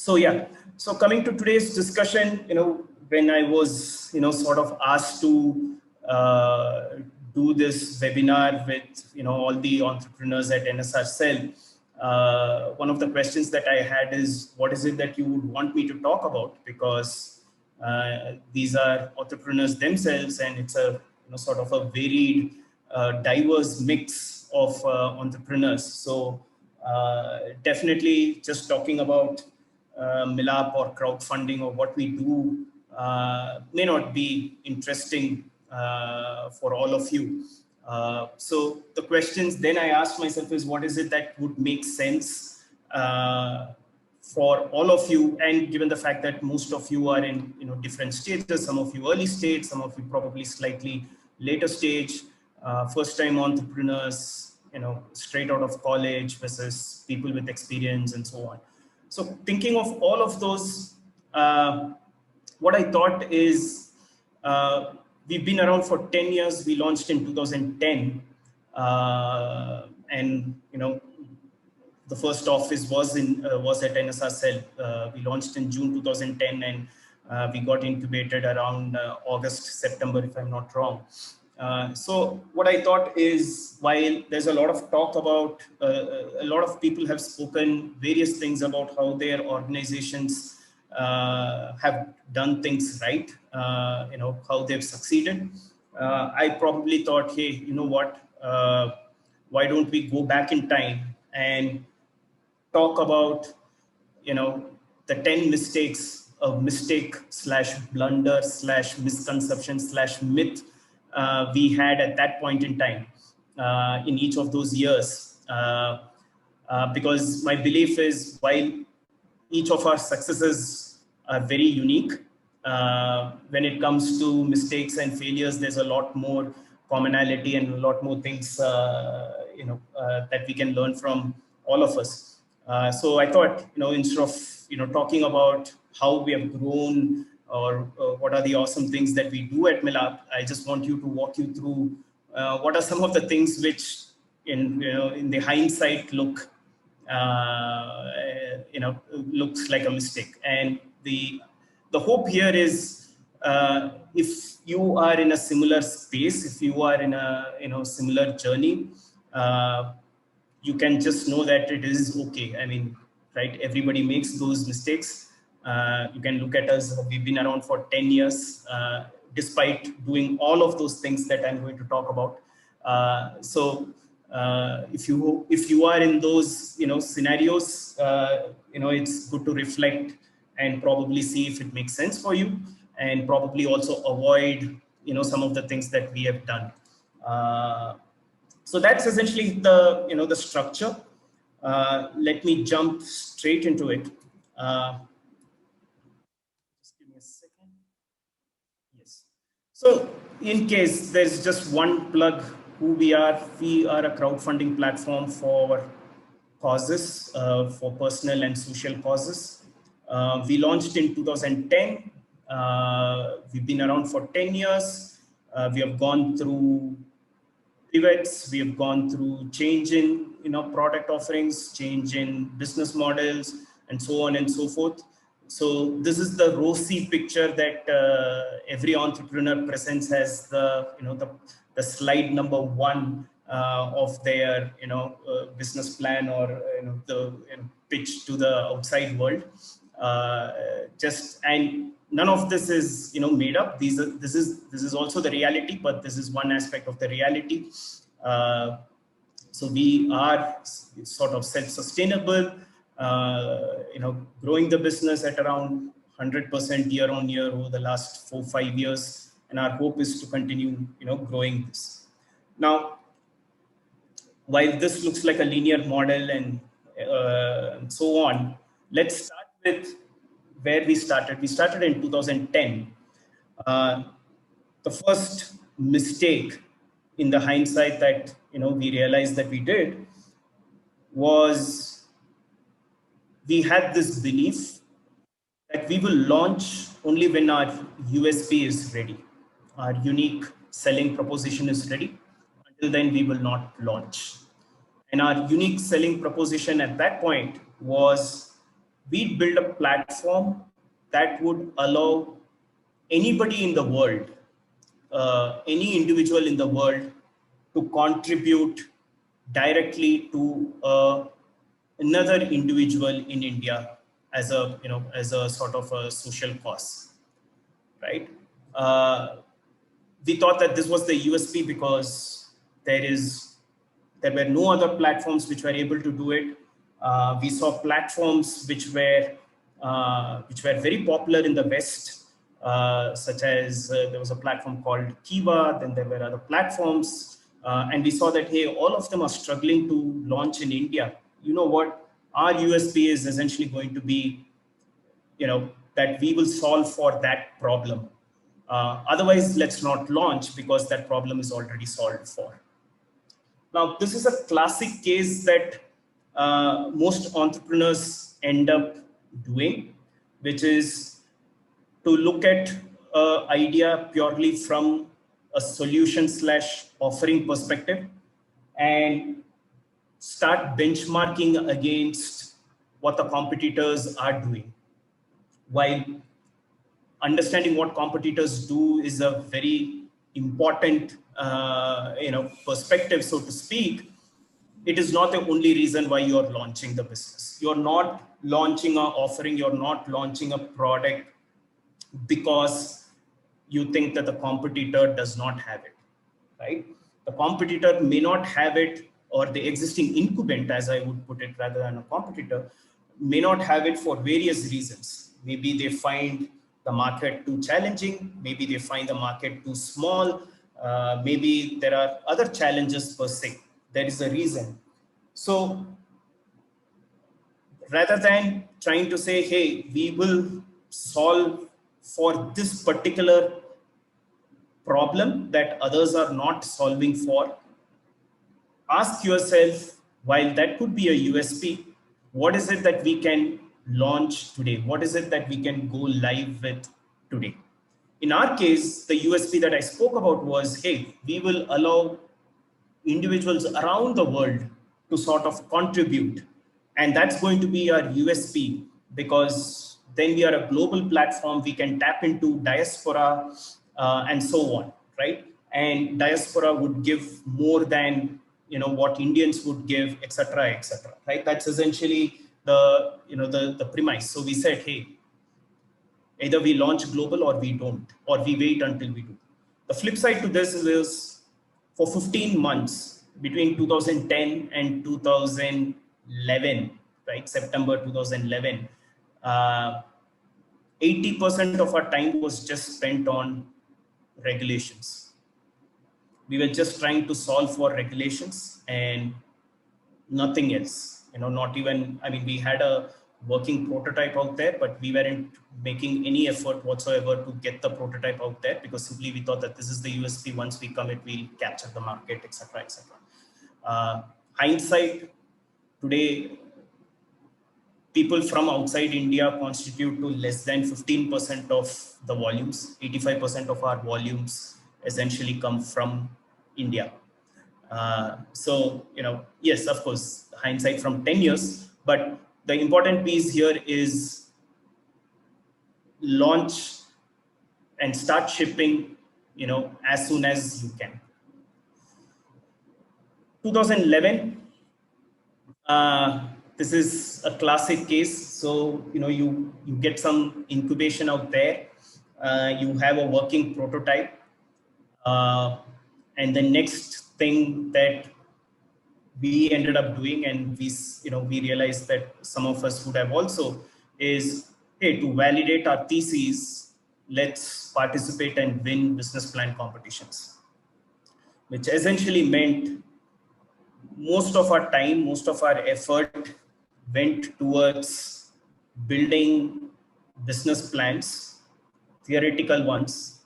So yeah, so coming to today's discussion, when I was, sort of asked to do this webinar with, all the entrepreneurs at NSRCEL, one of the questions that I had is, what is it that you would want me to talk about? Because these are entrepreneurs themselves, and it's a, sort of a varied, diverse mix of entrepreneurs. So definitely just talking about Milaap or crowdfunding or what we do may not be interesting for all of you. So the questions then I asked myself is, what is it that would make sense for all of you? And given the fact that most of you are in different stages, some of you early stage, some of you probably slightly later stage, first time entrepreneurs, straight out of college versus people with experience and so on. So thinking of all of those, what I thought is, we've been around for 10 years. We launched in 2010. And, the first office was at NSRCEL. We launched in June 2010, and we got incubated around August, September, if I'm not wrong. So what I thought is, while there's a lot of talk about, a lot of people have spoken various things about how their organizations have done things right, how they've succeeded. I probably thought, hey, you know what, why don't we go back in time and talk about, the 10 mistakes, mistake / blunder / misconception / myth we had at that point in time in each of those years. Because my belief is, while each of our successes are very unique, when it comes to mistakes and failures, there's a lot more commonality and a lot more things that we can learn from all of us. So I thought, instead of talking about how we have grown or what are the awesome things that we do at Milaap, I just want you to walk you through what are some of the things which, in the hindsight, looks like a mistake. And the hope here is, if you are in a similar space, if you are in a similar journey, you can just know that it is okay. I mean, right? Everybody makes those mistakes. You can look at us. We've been around for 10 years, despite doing all of those things that I'm going to talk about. So if you are in those scenarios, it's good to reflect and probably see if it makes sense for you, and probably also avoid some of the things that we have done. So that's essentially the structure. Let me jump straight into it. Just give me a second. Yes. So in case there's just one plug, who we are a crowdfunding platform for causes, for personal and social causes. We launched in 2010. We've been around for 10 years. We have gone through pivots. We have gone through change in product offerings, change in business models, and so on and so forth. So this is the rosy picture that every entrepreneur presents as the slide number one of their business plan, or the pitch to the outside world. And none of this is made up. This is also the reality, but this is one aspect of the reality. So we are sort of self-sustainable, growing the business at around 100% year on year over the last 4-5 years, and our hope is to continue growing this. Now, while this looks like a linear model and so on, let's start with where we started. We started in 2010. The first mistake in the hindsight that we realized that we did was, we had this belief that we will launch only when our USP is ready, our unique selling proposition is ready. Until then, we will not launch. And our unique selling proposition at that point was we'd build a platform that would allow anybody in the world, any individual in the world, to contribute directly to another individual in India as a, as a sort of a social cause, right? We thought that this was the USP because there were no other platforms which were able to do it. We saw platforms which were very popular in the West, such as there was a platform called Kiva. Then there were other platforms, and we saw that, hey, all of them are struggling to launch in India. You know what? Our USP is essentially going to be, that we will solve for that problem. Otherwise, let's not launch because that problem is already solved for. Now, this is a classic case that most entrepreneurs end up doing, which is to look at an idea purely from a solution/offering perspective and start benchmarking against what the competitors are doing. While understanding what competitors do is a very important perspective, so to speak, it is not the only reason why you're launching the business. You're not launching an offering, you're not launching a product because you think that the competitor does not have it, right? The competitor may not have it, or the existing incumbent, as I would put it, rather than a competitor, may not have it for various reasons. Maybe they find the market too challenging, maybe they find the market too small, maybe there are other challenges per se. There is a reason. So rather than trying to say, hey, we will solve for this particular problem that others are not solving for, ask yourself, while that could be a USP, what is it that we can launch today? What is it that we can go live with today? In our case, the USP that I spoke about was, hey, we will allow individuals around the world to sort of contribute. And that's going to be our USP, because then we are a global platform. We can tap into diaspora and so on, right? And diaspora would give more than what Indians would give, etc., right? That's essentially the premise. So we said, hey, either we launch global or we don't, or we wait until we do. The flip side to this is for 15 months between 2010 and 2011, right? September 2011, 80% of our time was just spent on regulations. We were just trying to solve for regulations and nothing else. Not even, I mean, we had a working prototype out there, but we weren't making any effort whatsoever to get the prototype out there, because simply we thought that this is the USP. Once we commit, we'll capture the market, etc., etc. Hindsight, today, people from outside India constitute to less than 15% of the volumes. 85% of our volumes essentially come from India. So, yes, of course, hindsight from 10 years, but the important piece here is launch and start shipping, as soon as you can. 2011, this is a classic case. So, you get some incubation out there, you have a working prototype, and the next thing that we ended up doing, and we realized that some of us would have also, is, hey, to validate our theses, let's participate and win business plan competitions, which essentially meant most of our time, most of our effort went towards building business plans, theoretical ones,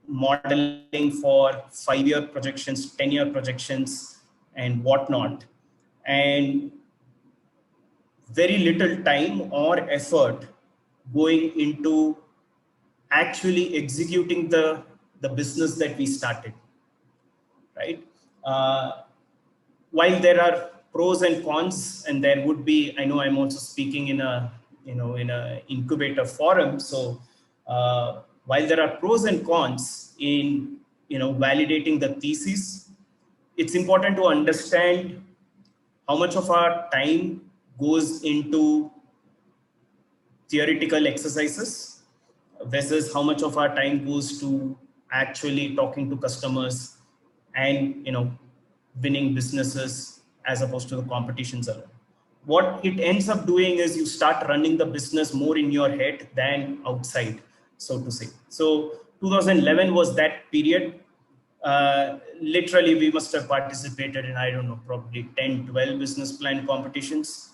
modeling for 5-year projections, 10-year projections, and whatnot, and very little time or effort going into actually executing the business that we started, right? While there are pros and cons, and there would be, I know I'm also speaking in a in a incubator forum. So while there are pros and cons in validating the thesis, it's important to understand how much of our time goes into theoretical exercises versus how much of our time goes to actually talking to customers and winning businesses as opposed to the competitions alone. What it ends up doing is you start running the business more in your head than outside, so to say. So 2011 was that period. Literally, we must have participated in, I don't know, probably 10, 12 business plan competitions,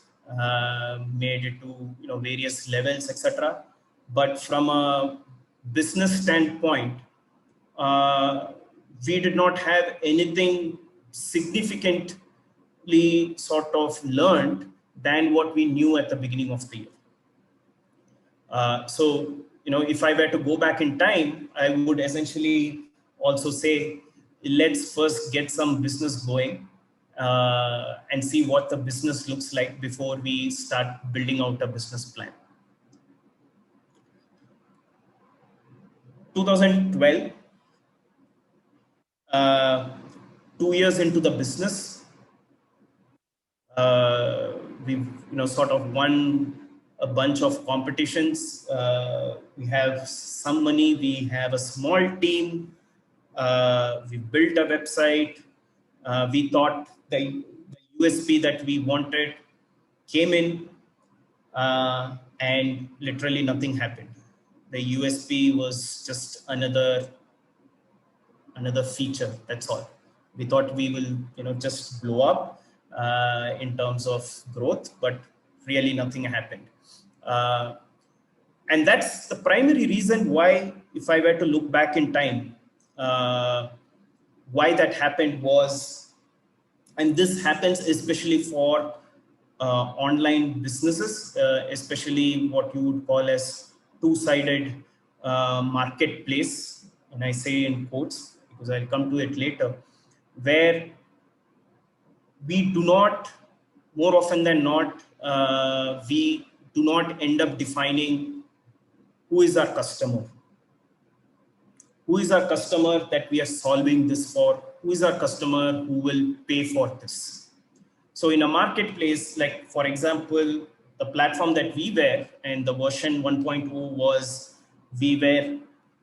made it to various levels, etc. But from a business standpoint, we did not have anything significantly sort of learned than what we knew at the beginning of the year. So, if I were to go back in time, I would essentially also say, let's first get some business going and see what the business looks like before we start building out a business plan. 2012, 2 years into the business, we've sort of won a bunch of competitions. We have some money. We have a small team. We built a website. We thought the USP that we wanted came in, and literally nothing happened. The USP was just another feature. That's all. We thought we will just blow up in terms of growth, but really nothing happened. And that's the primary reason why, if I were to look back in time, why that happened was, and this happens especially for online businesses, especially what you would call as two-sided marketplace, and I say in quotes because I'll come to it later, where we do not, more often than not, we do not end up defining who is our customer. Who is our customer that we are solving this for? Who is our customer who will pay for this? So in a marketplace, like for example, the platform that we were, and the version 1.0 was, we were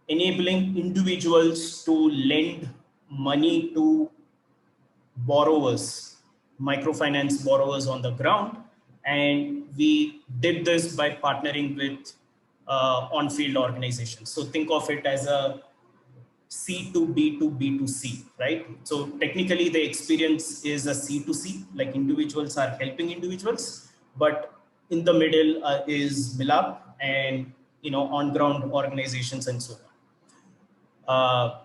enabling individuals to lend money to borrowers, microfinance borrowers on the ground. And we did this by partnering with on-field organizations. So think of it as a C2B to B2C, right? So technically the experience is a C2C, like individuals are helping individuals, but in the middle is Milaap and on-ground organizations and so on.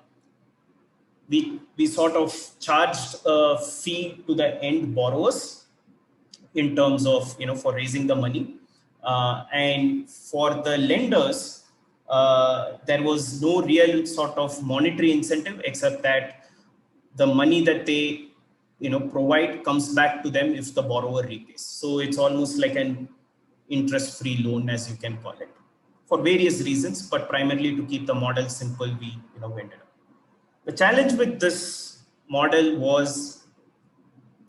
We sort of charged a fee to the end borrowers in terms of for raising the money, and for the lenders, there was no real sort of monetary incentive except that the money that they provide comes back to them if the borrower repays. So it's almost like an interest-free loan, as you can call it, for various reasons, but primarily to keep the model simple, we ended up. The challenge with this model was,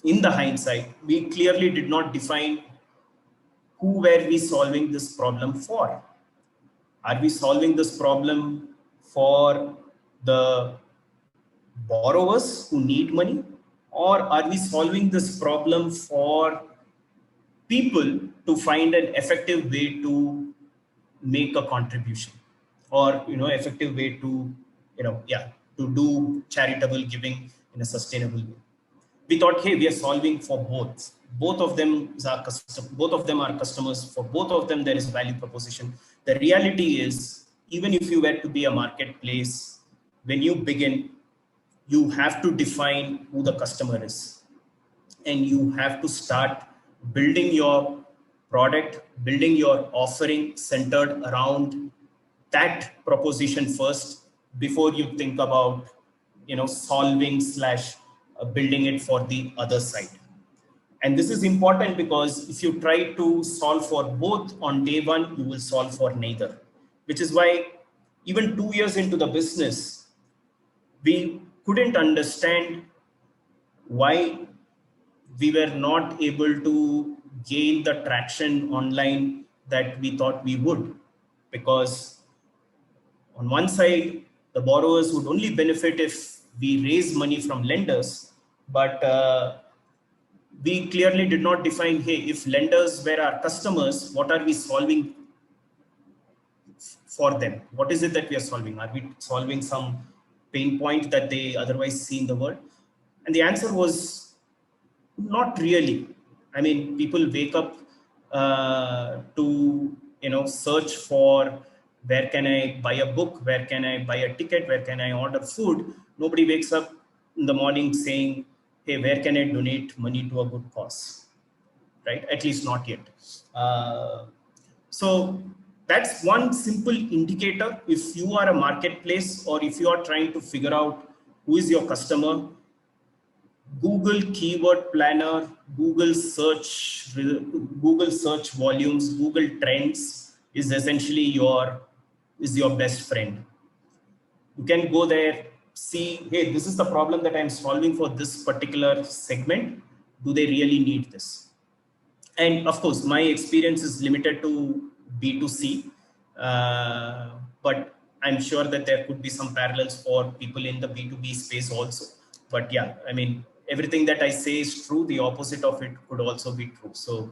in the hindsight, we clearly did not define who were we solving this problem for. Are we solving this problem for the borrowers who need money, or are we solving this problem for people to find an effective way to make a contribution, or effective way to to do charitable giving in a sustainable way? We thought, hey, we are solving for both. Both of them are customers. For both of them, there is value proposition. The reality is, even if you were to be a marketplace, when you begin, you have to define who the customer is, and you have to start building your product, building your offering centered around that proposition first, before you think about solving / building it for the other side. And this is important because if you try to solve for both on day one, you will solve for neither, which is why even 2 years into the business, we couldn't understand why we were not able to gain the traction online that we thought we would. Because on one side, the borrowers would only benefit if we raise money from lenders, but we clearly did not define, hey, if lenders were our customers, what are we solving for them? What is it that we are solving? Are we solving some pain point that they otherwise see in the world? And the answer was not really. I mean, people wake up to search for where can I buy a book, where can I buy a ticket, where can I order food. Nobody wakes up in the morning saying, hey, where can I donate money to a good cause? Right? At least not yet. So that's one simple indicator. If you are a marketplace or if you are trying to figure out who is your customer, Google keyword planner, Google search volumes, Google trends is essentially your best friend. You can go there, see, hey, this is the problem that I'm solving for this particular segment. Do they really need this? And of course, my experience is limited to B2C, but I'm sure that there could be some parallels for people in the B2B space also. But yeah, I mean, everything that I say is true. The opposite of it could also be true. So,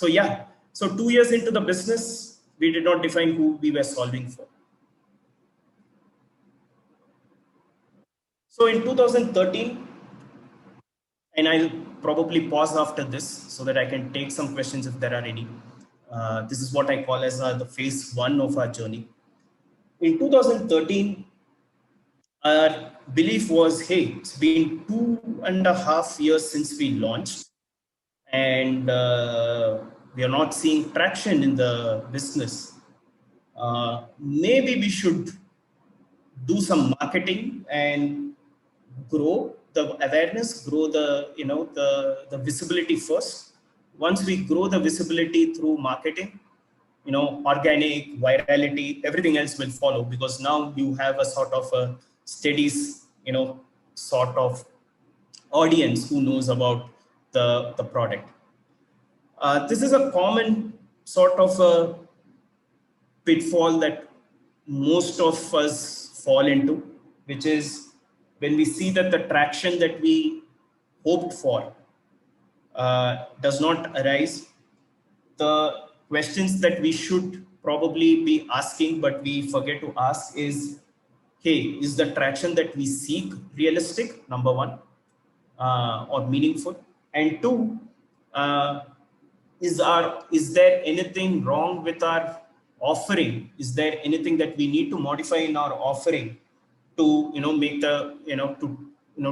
yeah. So 2 years into the business, we did not define who we were solving for. So in 2013, and I'll probably pause after this so that I can take some questions if there are any. This is what I call as the phase one of our journey. In 2013, our belief was, hey, it's been 2.5 years since we launched, and we are not seeing traction in the business. Maybe we should do some marketing and grow the awareness, grow the visibility first. Once we grow the visibility through marketing, organic, virality, everything else will follow, because now you have a sort of a steady, sort of audience who knows about the product. This is a common sort of a pitfall that most of us fall into, which is when we see that the traction that we hoped for does not arise, the questions that we should probably be asking, but we forget to ask is, hey, is the traction that we seek realistic, number one, or meaningful? And two, is there anything wrong with our offering? Is there anything that we need to modify in our offering to make the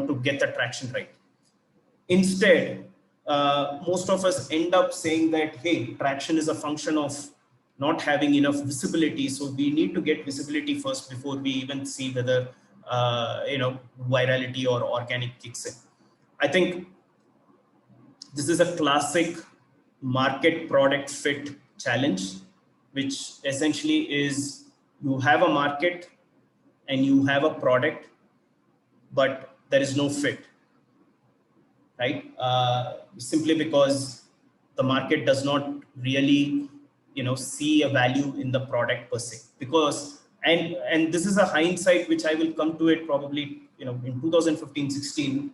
to get the traction right? Instead, most of us end up saying that, hey, traction is a function of not having enough visibility, so we need to get visibility first before we even see whether virality or organic kicks in. I think this is a classic market product fit challenge, which essentially is, you have a market and you have a product, but there is no fit, right? Simply because the market does not really, see a value in the product per se. Because, and this is a hindsight, which I will come to it probably, in 2015-16,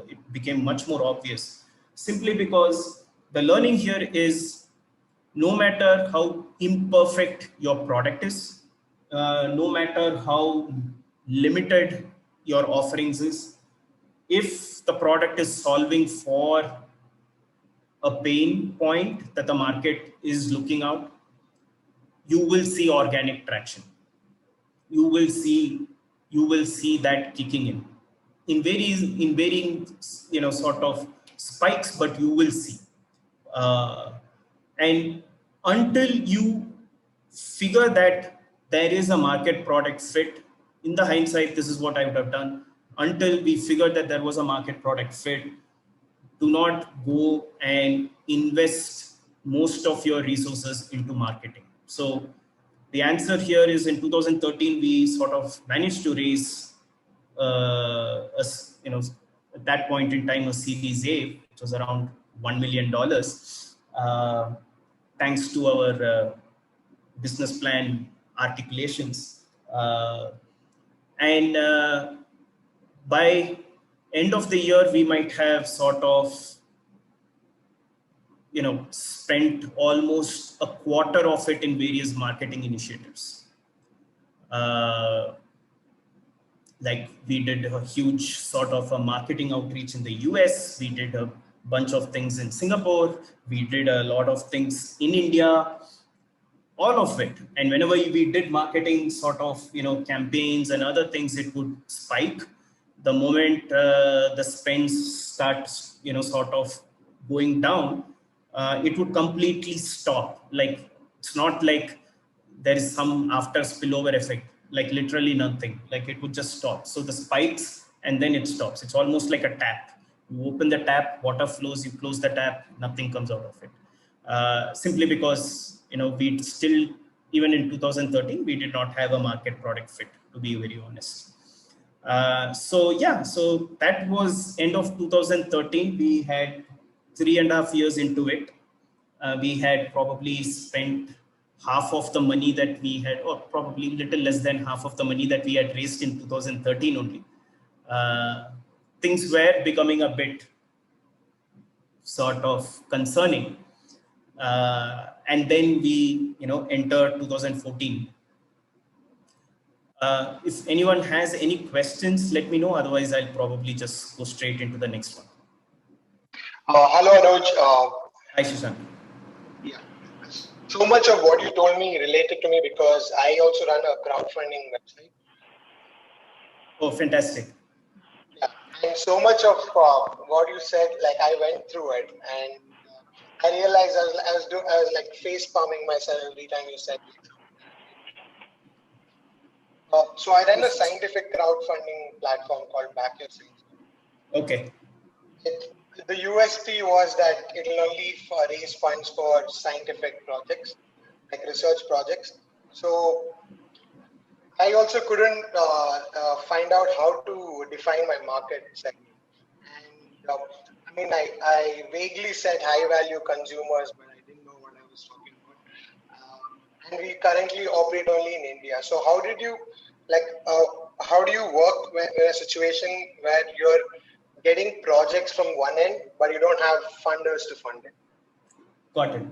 it became much more obvious. Simply because the learning here is, no matter how imperfect your product is, no matter how limited your offerings is, if the product is solving for a pain point that the market is looking out, you will see organic traction. You will see that kicking in varying sort of spikes, but you will see. And until you figure that there is a market product fit, in the hindsight, this is what I would have done. Until we figured that there was a market product fit, do not go and invest most of your resources into marketing. So the answer here is in 2013, we sort of managed to raise, at that point in time, a Series A, which was around $1 million, thanks to our business plan articulations. And by end of the year, we might have sort of, spent almost a quarter of it in various marketing initiatives. Like we did a huge sort of a marketing outreach in the US. We did a bunch of things in Singapore. We did a lot of things in India, all of it. And whenever we did marketing sort of, campaigns and other things, it would spike. The moment the spends start, sort of going down, it would completely stop. Like, it's not like there is some after spillover effect, like literally nothing, like it would just stop. So the spikes and then it stops. It's almost like a tap. You open the tap, water flows, you close the tap, nothing comes out of it. Simply because, we still, even in 2013, we did not have a market product fit, to be very honest. So that was end of 2013. We had 3.5 years into it. We had probably spent half of the money that we had, or probably little less than half of the money that we had raised in 2013 only. Things were becoming a bit sort of concerning. And then we, entered 2014. If anyone has any questions, let me know. Otherwise, I'll probably just go straight into the next one. Hello, Anoj. Hi, Shashank. Yeah. So much of what you told me related to me because I also run a crowdfunding website. Oh, fantastic. Yeah. And so much of what you said, like I went through it, and I realized I was like face palming myself every time you said it. So I ran a scientific crowdfunding platform called Back Your Science. Okay. The USP was that it will only raise funds for scientific projects, like research projects. So I also couldn't find out how to define my market segment. And I mean, I vaguely said high value consumers, but I didn't know what I was talking about. And we currently operate only in India. So how did you, how do you work in a situation where you're getting projects from one end, but you don't have funders to fund it? Got it.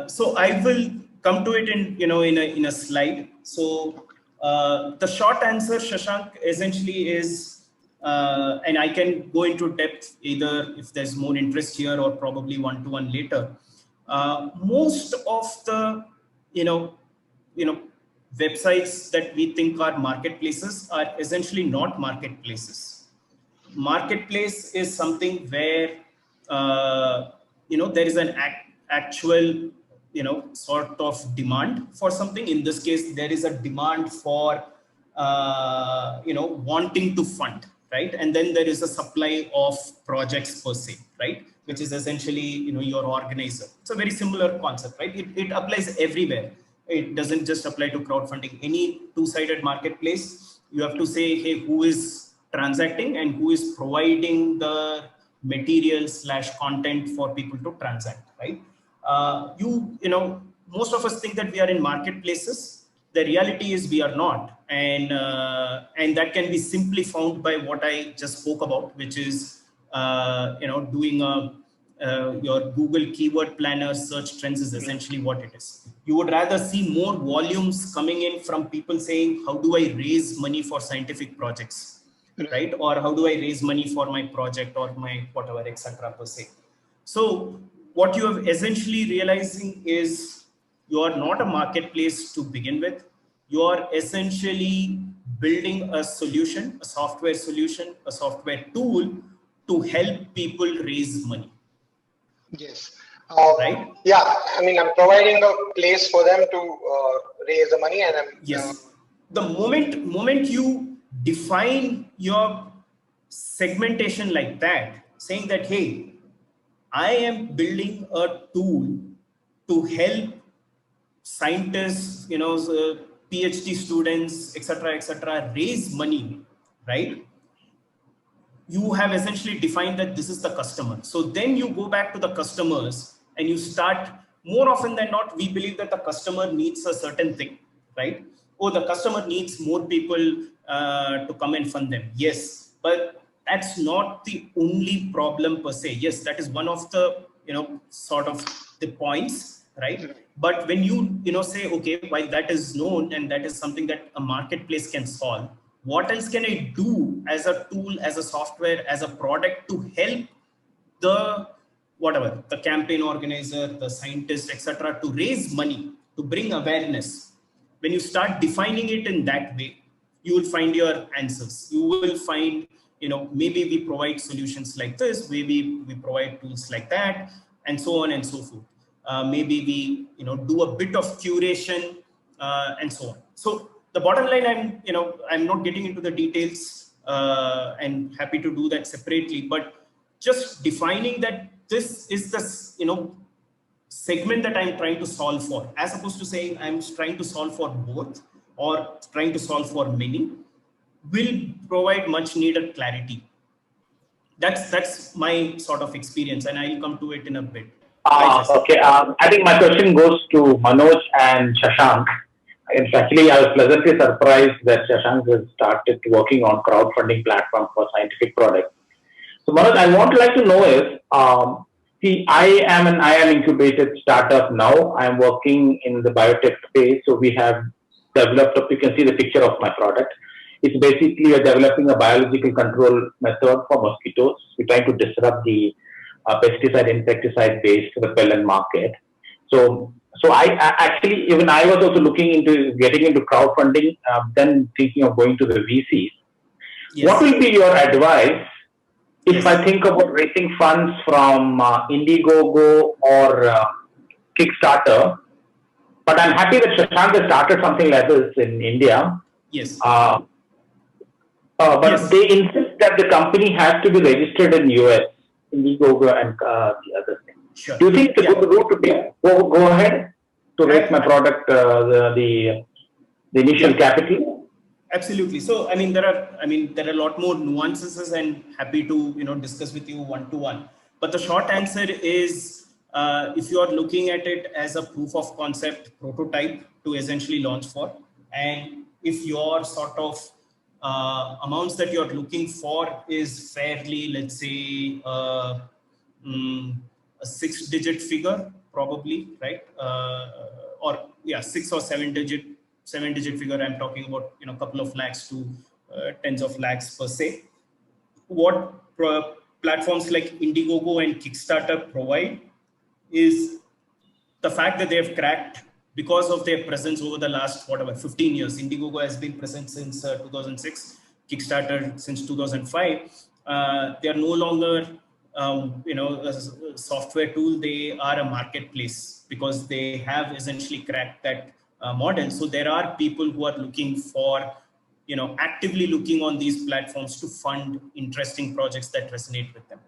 So I will come to it in a slide. So the short answer, Shashank, essentially is, and I can go into depth either if there's more interest here or probably one-to-one later. Most of the websites that we think are marketplaces are essentially not marketplaces. Marketplace is something where there is an actual sort of demand for something. In this case, there is a demand for wanting to fund, right? And then there is a supply of projects per se, right? Which is essentially your organizer. It's a very similar concept, right? It applies everywhere. It doesn't just apply to crowdfunding. Any two-sided marketplace, you have to say, hey, who is transacting and who is providing the material / content for people to transact, right? Most of us think that we are in marketplaces. The reality is we are not, and that can be simply found by what I just spoke about, which is doing your Google keyword planner search trends is essentially what it is. You would rather see more volumes coming in from people saying, how do I raise money for scientific projects, right? Or how do I raise money for my project or my whatever, etc. per se. So what you have essentially realizing is you are not a marketplace to begin with. You are essentially building a solution, a software solution, a software tool to help people raise money. Yes. Right? Yeah. I mean, I'm providing a place for them to raise the money, and I'm yes. The moment you define your segmentation like that, saying that, hey, I am building a tool to help scientists, PhD students, etc., raise money, right? You have essentially defined that this is the customer. So then you go back to the customers and you start, more often than not, we believe that the customer needs a certain thing, right? Oh, the customer needs more people to come and fund them. Yes, but that's not the only problem per se. Yes, that is one of the, sort of the points, right? But when you say, okay, while that is known and that is something that a marketplace can solve, what else can I do as a tool, as a software, as a product to help the whatever, the campaign organizer, the scientist, etc., to raise money, to bring awareness? When you start defining it in that way, you will find your answers. You will find, maybe we provide solutions like this, maybe we provide tools like that, and so on and so forth. Maybe we, do a bit of curation, and so on. So the bottom line, I'm not getting into the details, and happy to do that separately, but just defining that this is the, segment that I'm trying to solve for, as opposed to saying I'm trying to solve for both or trying to solve for many, will provide much needed clarity. That's my sort of experience, and I'll come to it in a bit. Okay. I think my question goes to Manoj and Shashank. It's actually, I was pleasantly surprised that Shashank has started working on crowdfunding platform for scientific products. So Manoj, I want to like to know is, see, I am an IM incubated startup now. I am working in the biotech space. So we have developed, you can see the picture of my product. It's basically we're developing a biological control method for mosquitoes. We're trying to disrupt the pesticide, insecticide-based repellent market. So I actually, even I was also looking into getting into crowdfunding, then thinking of going to the VCs. Yes. What will be your advice if I think about raising funds from Indiegogo or Kickstarter? But I'm happy that Shashank has started something like this in India. Yes. But yes, they insist that the company has to be registered in US, Indiegogo and the other thing. Sure. Do you think it's a good route to go ahead to raise my product, the initial capital? Absolutely. So, there are a lot more nuances, and happy to, discuss with you one-to-one. But the short answer is, if you are looking at it as a proof of concept prototype to essentially launch for, and if your sort of amounts that you're looking for is fairly, let's say, a 6-digit figure, probably, right? Or 6 or 7-digit figure. I'm talking about, a couple of lakhs to tens of lakhs per se. What platforms like Indiegogo and Kickstarter provide is the fact that they have cracked, because of their presence over the last 15 years. Indiegogo has been present since 2006, Kickstarter since 2005. They are no longer a software tool. They are a marketplace, because they have essentially cracked that model. So there are people who are looking for, actively looking on these platforms to fund interesting projects that resonate with them.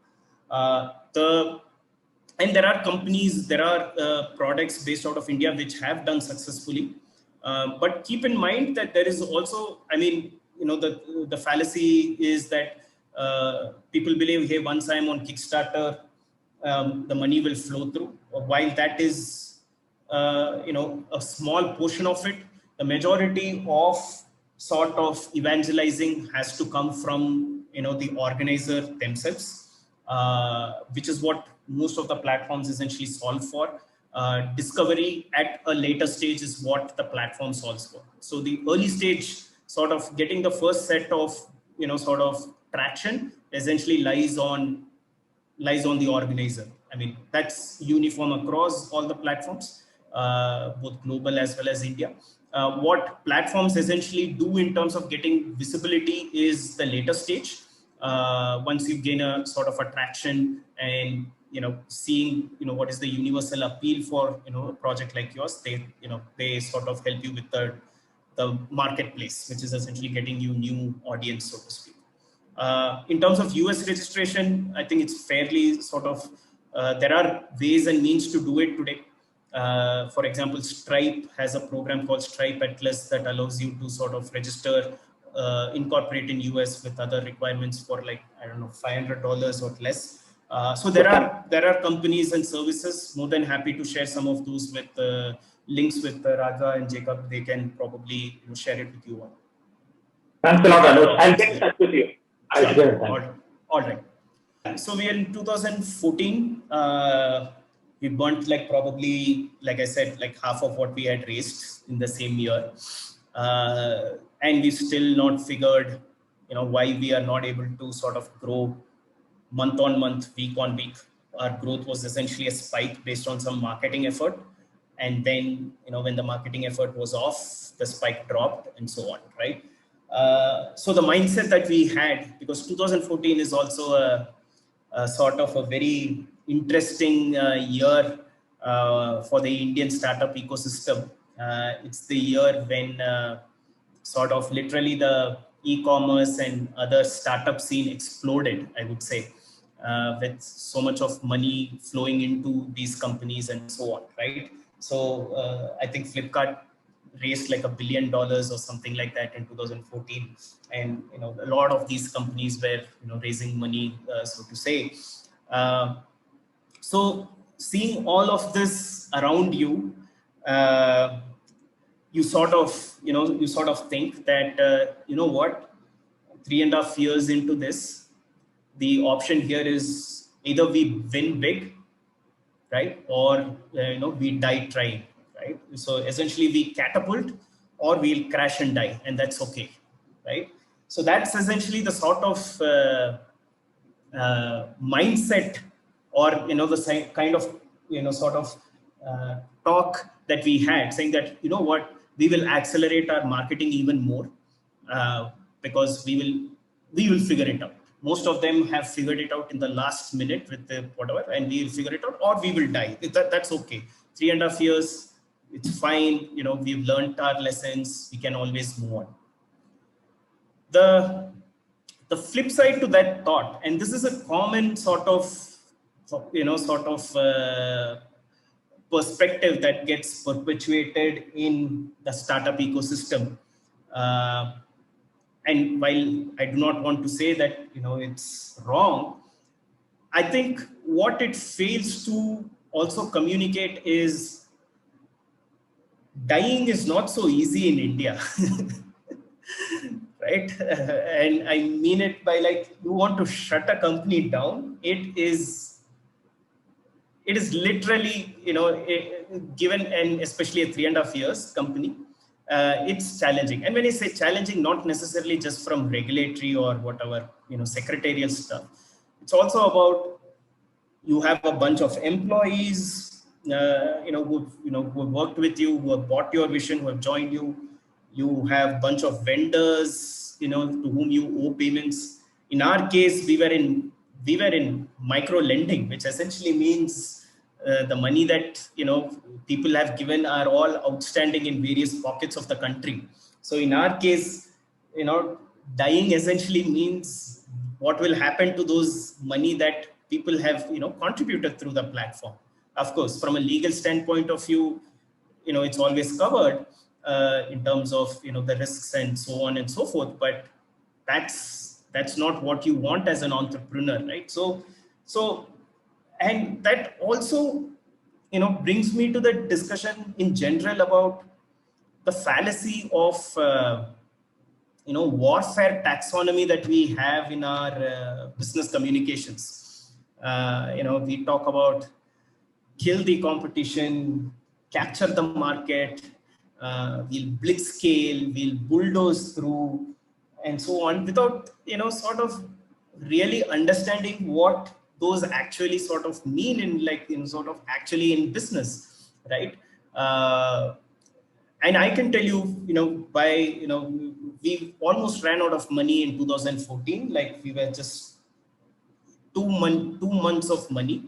And there are companies, there are products based out of India which have done successfully. But keep in mind that there is also, the fallacy is that people believe, hey, once I'm on Kickstarter, the money will flow through. While that is, a small portion of it, the majority of sort of evangelizing has to come from, the organizer themselves, which is what most of the platforms essentially solve for. Discovery at a later stage is what the platform solves for. So the early stage, sort of getting the first set of, sort of traction, essentially lies on the organizer. That's uniform across all the platforms, both global as well as India. What platforms essentially do in terms of getting visibility is the later stage. Once you gain a sort of attraction and, seeing, what is the universal appeal for, a project like yours, they sort of help you with the marketplace, which is essentially getting you new audience, so to speak. In terms of US registration, I think it's fairly sort of, there are ways and means to do it today. For example, Stripe has a program called Stripe Atlas that allows you to sort of register, incorporate in US with other requirements for like, I don't know, $500 or less. So there are companies and services. More than happy to share some of those with links with Raja and Jacob. They can probably share it with you all. Thanks a lot, Anoj. I'll get in touch with you. Sure. All right. So we are in 2014. We burnt like probably, like I said, like half of what we had raised in the same year. And we've still not figured, why we are not able to sort of grow month on month, week on week. Our growth was essentially a spike based on some marketing effort. And then, when the marketing effort was off, the spike dropped and so on, right? So the mindset that we had, because 2014 is also a sort of a very interesting year for the Indian startup ecosystem. It's the year when sort of literally the e-commerce and other startup scene exploded, I would say, with so much of money flowing into these companies and so on, right? So I think Flipkart raised like $1 billion or something like that in 2014, and a lot of these companies were raising money, so to say. So seeing all of this around you, you sort of think that what, 3.5 years into this, the option here is either we win big, right, or we die trying. Right? So essentially we catapult or we'll crash and die, and that's okay, right? So that's essentially the sort of mindset, or the same kind of sort of talk that we had, saying that what, we will accelerate our marketing even more, because we will figure it out. Most of them have figured it out in the last minute with the whatever, and we will figure it out, or we will die. That's okay. 3.5 years. It's fine, we've learned our lessons, we can always move on. The flip side to that thought, and this is a common sort of perspective that gets perpetuated in the startup ecosystem. And while I do not want to say that, it's wrong, I think what it fails to also communicate is dying is not so easy in India, right? And I mean it by like, you want to shut a company down, it is literally, given, and especially a 3.5 years company, it's challenging. And when I say challenging, not necessarily just from regulatory or whatever, secretarial stuff. It's also about, you have a bunch of employees, who worked with you, who have bought your vision, who have joined you. You have a bunch of vendors, to whom you owe payments. In our case, we were in micro lending, which essentially means the money that people have given are all outstanding in various pockets of the country. So in our case, dying essentially means what will happen to those money that people have contributed through the platform. Of course, from a legal standpoint of view, it's always covered in terms of the risks and so on and so forth. But that's not what you want as an entrepreneur, right? So, and that also brings me to the discussion in general about the fallacy of warfare taxonomy that we have in our business communications. We talk about kill the competition, capture the market, we'll blitzscale, we'll bulldoze through, and so on, without sort of really understanding what those actually sort of mean in business, right? And I can tell you, we almost ran out of money in 2014. Like, we were just 2 months of money,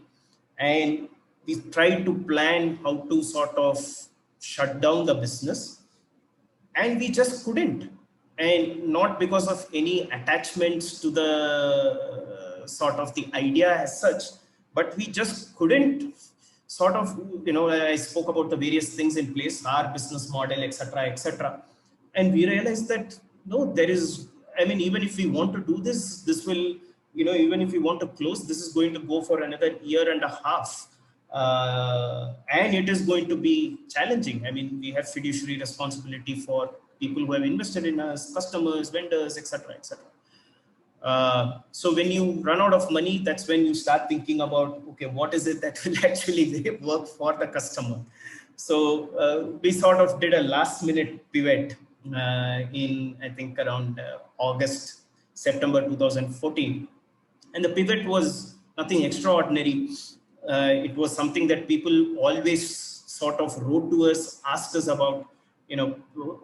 and we tried to plan how to sort of shut down the business, and we just couldn't. and not because of any attachments to the sort of the idea as such, but we just couldn't sort of, I spoke about the various things in place, our business model, etc., etc. And we realized that, no, there is, I mean, even if we want to do this, this will, even if we want to close, this is going to go for another year and a half. And it is going to be challenging. I mean, we have fiduciary responsibility for people who have invested in us, customers, vendors, etc., etc. So when you run out of money, that's when you start thinking about, okay, what is it that will actually work for the customer? So we sort of did a last minute pivot in, I think, around August, September 2014. And the pivot was nothing extraordinary. It was something that people always sort of wrote to us, asked us about.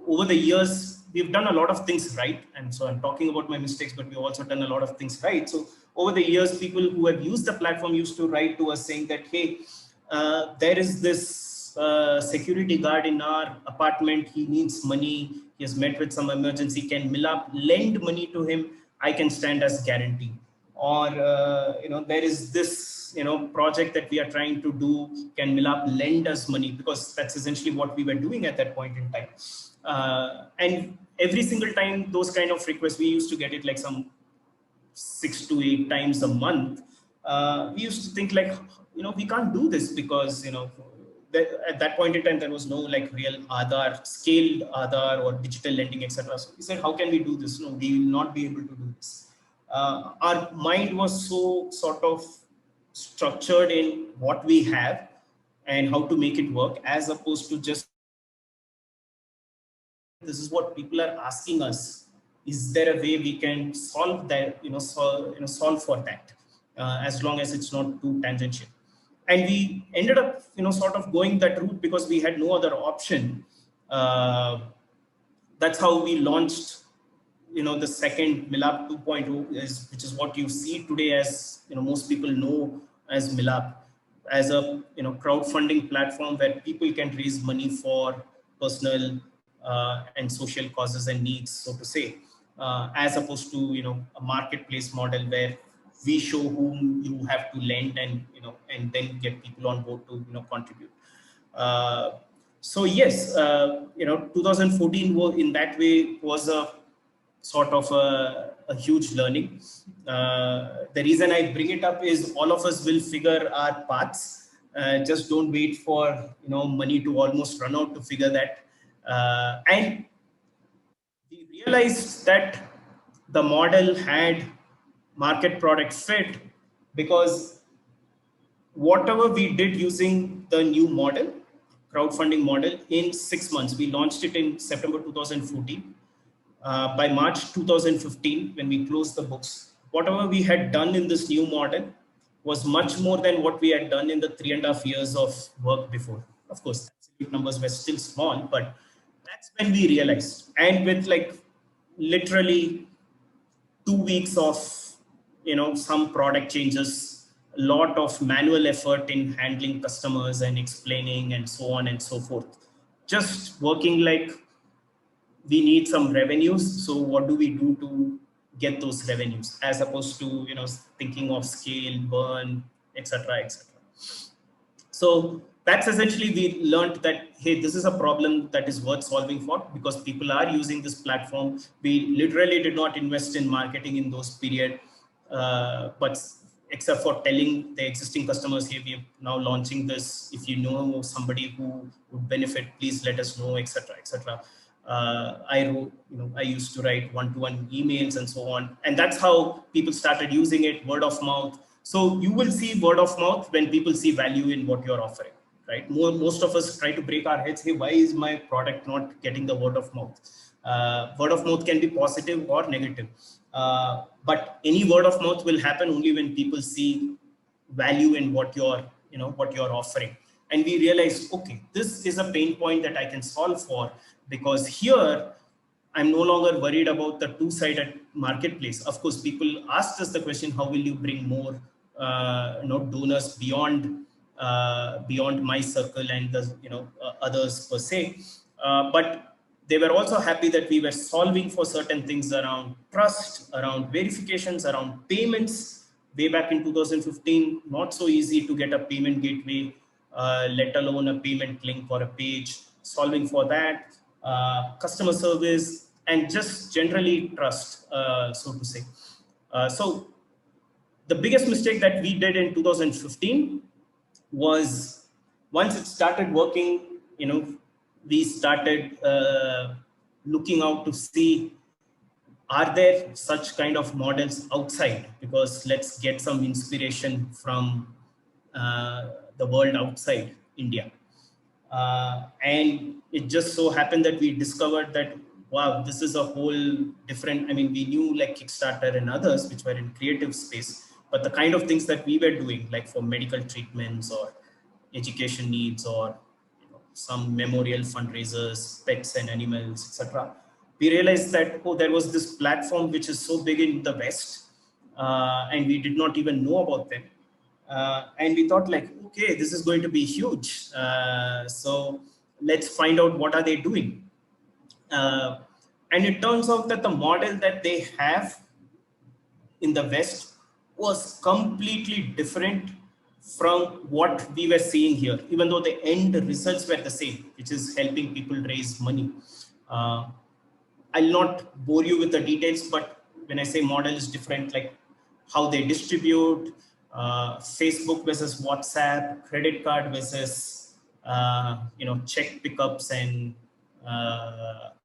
Over the years, we've done a lot of things right. And so I'm talking about my mistakes, but we've also done a lot of things right. So over the years, people who have used the platform used to write to us saying that, hey, there is this security guard in our apartment. He needs money. He has met with some emergency. Can Milaap lend money to him? I can stand as guarantee. Or, there is this, project that we are trying to do. Can Milaap lend us money? Because that's essentially what we were doing at that point in time. And every single time those kind of requests, we used to get it like some 6 to 8 times a month. We used to think like, we can't do this because, at that point in time, there was no like real Aadhaar, scaled Aadhaar or digital lending, etc. So we said, how can we do this? No, we will not be able to do this. Our mind was so sort of structured in what we have and how to make it work, as opposed to just, this is what people are asking us. Is there a way we can solve that, solve for that, as long as it's not too tangential? And we ended up, sort of going that route because we had no other option. That's how we launched, the second Milaap 2.0, which is what you see today as, most people know as Milaap, as a, crowdfunding platform where people can raise money for personal and social causes and needs, so to say, as opposed to, a marketplace model where we show whom you have to lend and, and then get people on board to, contribute. So yes, 2014 in that way was a sort of a huge learning. The reason I bring it up is all of us will figure our paths. Just don't wait for money to almost run out to figure that. And we realized that the model had market product fit because whatever we did using the new model, crowdfunding model, in 6 months, we launched it in September 2014. By March 2015, when we closed the books, whatever we had done in this new model was much more than what we had done in the 3.5 years of work before. Of course, absolute numbers were still small, but that's when we realized. And with like literally 2 weeks of, some product changes, a lot of manual effort in handling customers and explaining and so on and so forth. Just working like, we need some revenues. So what do we do to get those revenues, as opposed to, thinking of scale, burn, etc., etc. So that's essentially, we learned that, hey, this is a problem that is worth solving for because people are using this platform. We literally did not invest in marketing in those period, but except for telling the existing customers, hey, we are now launching this. If you know somebody who would benefit, please let us know, etc., etc. I wrote, I used to write one-to-one emails and so on. And that's how people started using it, word of mouth. So you will see word of mouth when people see value in what you're offering, right? Most of us try to break our heads, hey, why is my product not getting the word of mouth? Word of mouth can be positive or negative. But any word of mouth will happen only when people see value in what you're, what you're offering. And we realized, okay, this is a pain point that I can solve for, because here I'm no longer worried about the two-sided marketplace. Of course, people asked us the question, how will you bring more donors beyond my circle and the others per se? But they were also happy that we were solving for certain things around trust, around verifications, around payments. Way back in 2015, not so easy to get a payment gateway, let alone a payment link or a page, solving for that, customer service, and just generally trust, so to say. So the biggest mistake that we did in 2015 was, once it started working, we started looking out to see, are there such kind of models outside? Because let's get some inspiration from the world outside India. And it just so happened that we discovered that, wow, this is a whole different, I mean, we knew like Kickstarter and others which were in creative space, but the kind of things that we were doing, like for medical treatments or education needs, or some memorial fundraisers, pets and animals, etc. We realized that, oh, there was this platform which is so big in the West, and we did not even know about them. And we thought like, okay, this is going to be huge. So let's find out what are they doing. And it turns out that the model that they have in the West was completely different from what we were seeing here, even though the end results were the same, which is helping people raise money. I'll not bore you with the details, but when I say model is different, like how they distribute, Facebook versus WhatsApp, credit card versus check pickups and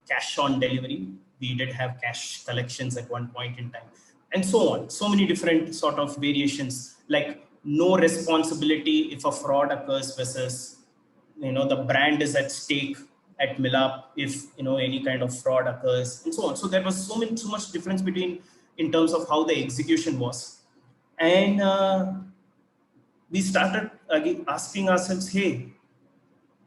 cash on delivery. We did have cash collections at one point in time, and so on. So many different sort of variations, like no responsibility if a fraud occurs versus, the brand is at stake at Milaap if any kind of fraud occurs, and so on. So there was so much difference between in terms of how the execution was. And we started again asking ourselves, hey,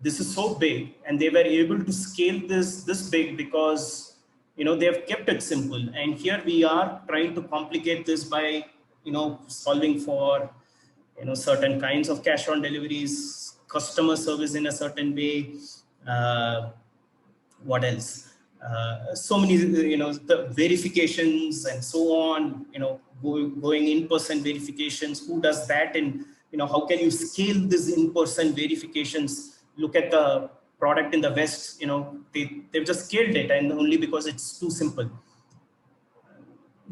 this is so big, and they were able to scale this big because they have kept it simple. And here we are trying to complicate this by solving for certain kinds of cash on deliveries, customer service in a certain way. What else? So many, the verifications and so on, going in-person verifications. Who does that? And, how can you scale this in-person verifications? Look at the product in the West, they've just scaled it, and only because it's too simple.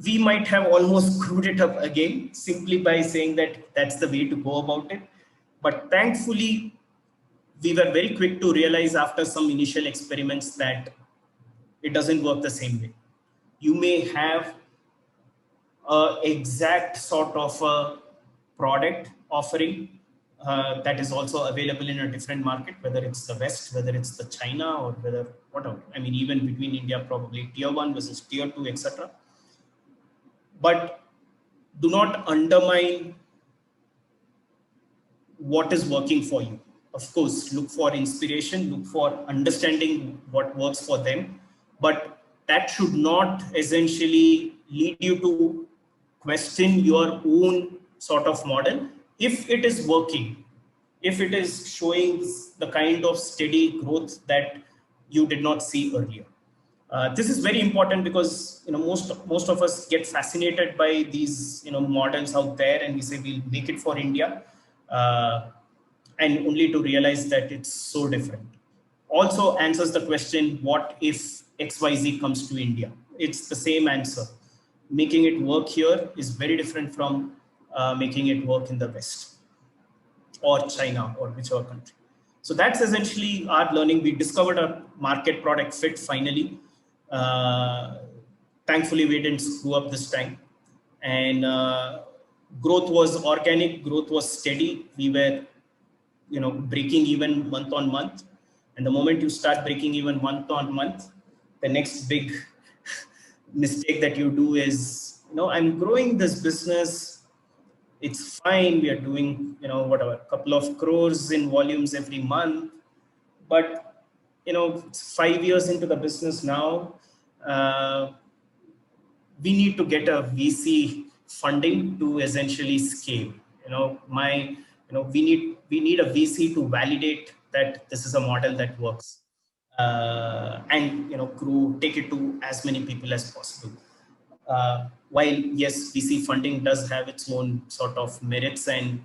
We might have almost screwed it up again simply by saying that that's the way to go about it. But thankfully, we were very quick to realize after some initial experiments that it doesn't work the same way. You may have an exact sort of a product offering that is also available in a different market, whether it's the West, whether it's the China, or whether whatever. I mean, even between India, probably tier 1 versus tier 2, etc. But do not undermine what is working for you. Of course, look for inspiration, look for understanding what works for them, but that should not essentially lead you to question your own sort of model. If it is working, if it is showing the kind of steady growth that you did not see earlier. This is very important because most of us get fascinated by these models out there, and we say we'll make it for India, and only to realize that it's so different. Also answers the question, what if XYZ comes to India? It's the same answer. Making it work here is very different from making it work in the West or China or whichever country. So that's essentially our learning. We discovered a market product fit finally. Thankfully, we didn't screw up this time. And growth was organic, growth was steady. We were breaking even month on month. And the moment you start breaking even month on month, the next big mistake that you do is, I'm growing this business. It's fine. We are doing, whatever, a couple of crores in volumes every month. But, it's 5 years into the business now. We need to get a VC funding to essentially scale. We need a VC to validate that this is a model that works. And and grow, take it to as many people as possible. While yes, VC funding does have its own sort of merits and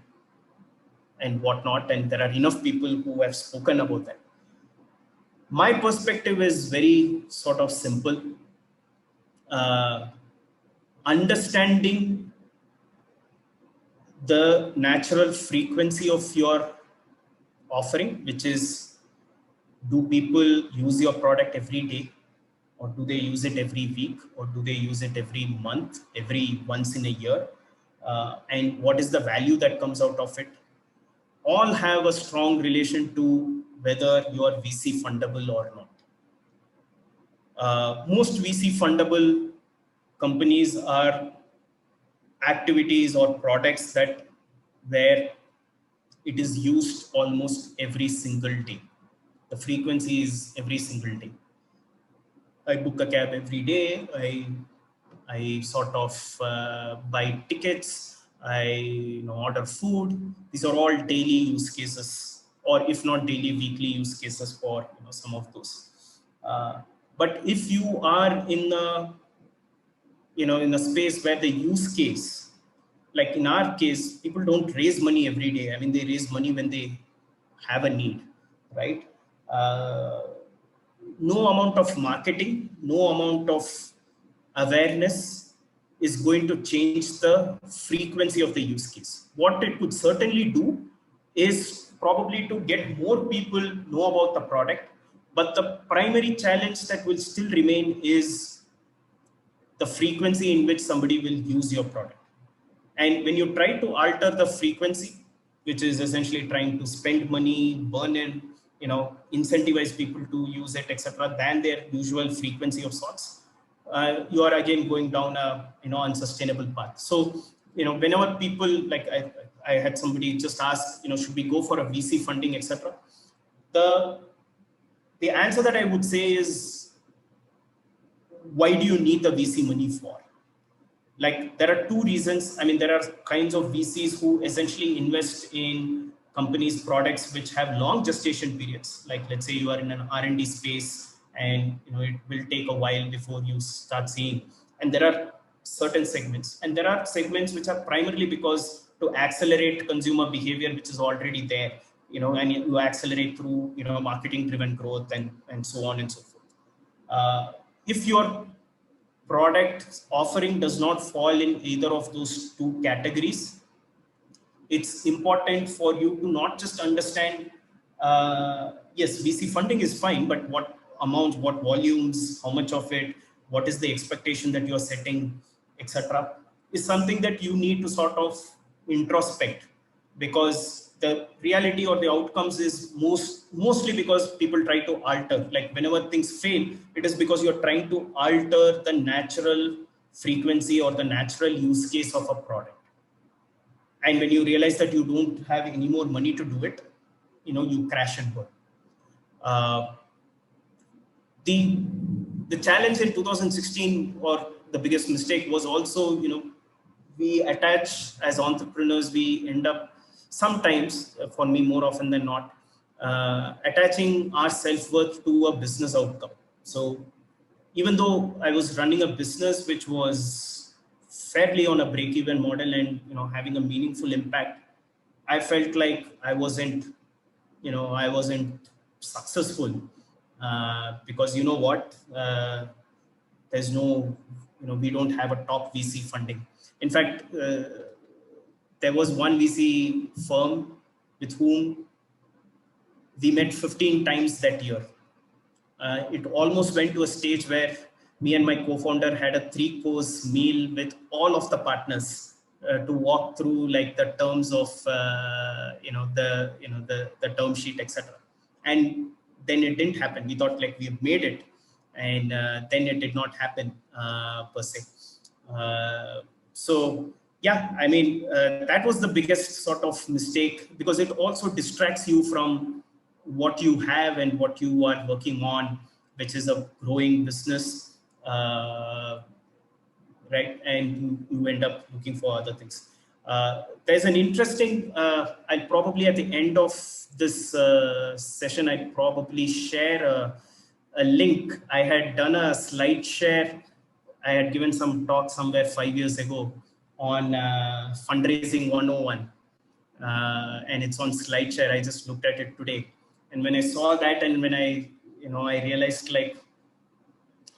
whatnot, and there are enough people who have spoken about that. My perspective is very sort of simple. Understanding the natural frequency of your offering, which is, do people use your product every day, or do they use it every week, or do they use it every month, every once in a year, and what is the value that comes out of it, all have a strong relation to whether you are VC fundable or not. Most VC fundable companies are activities or products that where it is used almost every single day. The frequency is every single day. I book a cab every day. I sort of buy tickets. I order food. These are all daily use cases, or if not daily, weekly use cases for some of those. But if you are in a in a space where the use case, like in our case, people don't raise money every day. I mean, they raise money when they have a need, right? No amount of marketing, no amount of awareness is going to change the frequency of the use case. What it could certainly do is probably to get more people know about the product, but the primary challenge that will still remain is the frequency in which somebody will use your product. And when you try to alter the frequency, which is essentially trying to spend money, burn in, incentivize people to use it, etc., than their usual frequency of sorts, you are again going down a unsustainable path. So whenever people, like I had somebody just ask, should we go for a VC funding, etc. The answer that I would say is, why do you need the VC money for? Like, there are two reasons. I mean, there are kinds of VCs who essentially invest in companies' products which have long gestation periods. Like, let's say you are in an R&D space, and it will take a while before you start seeing. And there are certain segments, and there are segments which are primarily because to accelerate consumer behavior, which is already there, and you accelerate through marketing-driven growth and so on and so forth. If your product offering does not fall in either of those two categories, it's important for you to not just understand, yes, VC funding is fine, but what amounts, what volumes, how much of it, what is the expectation that you're setting, etc., is something that you need to sort of introspect, because the reality or the outcomes is mostly because people try to alter. Like, whenever things fail, it is because you're trying to alter the natural frequency or the natural use case of a product. And when you realize that you don't have any more money to do it, you crash and burn. The challenge in 2016, or the biggest mistake, was also, we attach, as entrepreneurs, we end up sometimes, for me more often than not, attaching our self-worth to a business outcome. So even though I was running a business which was fairly on a break-even model and having a meaningful impact, I felt like I wasn't successful, because there's no, we don't have a top VC funding. In fact, there was one VC firm with whom we met 15 times that year. It almost went to a stage where me and my co-founder had a 3-course meal with all of the partners to walk through like the terms of the term sheet, etc. And then it didn't happen. We thought like we've made it, and then it did not happen per se. So yeah, I mean, that was the biggest sort of mistake, because it also distracts you from what you have and what you are working on, which is a growing business, right? And you end up looking for other things. There's an interesting, I'll probably at the end of this session, I'll probably share a link. I had done a slide share. I had given some talk somewhere 5 years ago on fundraising 101. And it's on SlideShare. I just looked at it today. And when I saw that, and when I realized like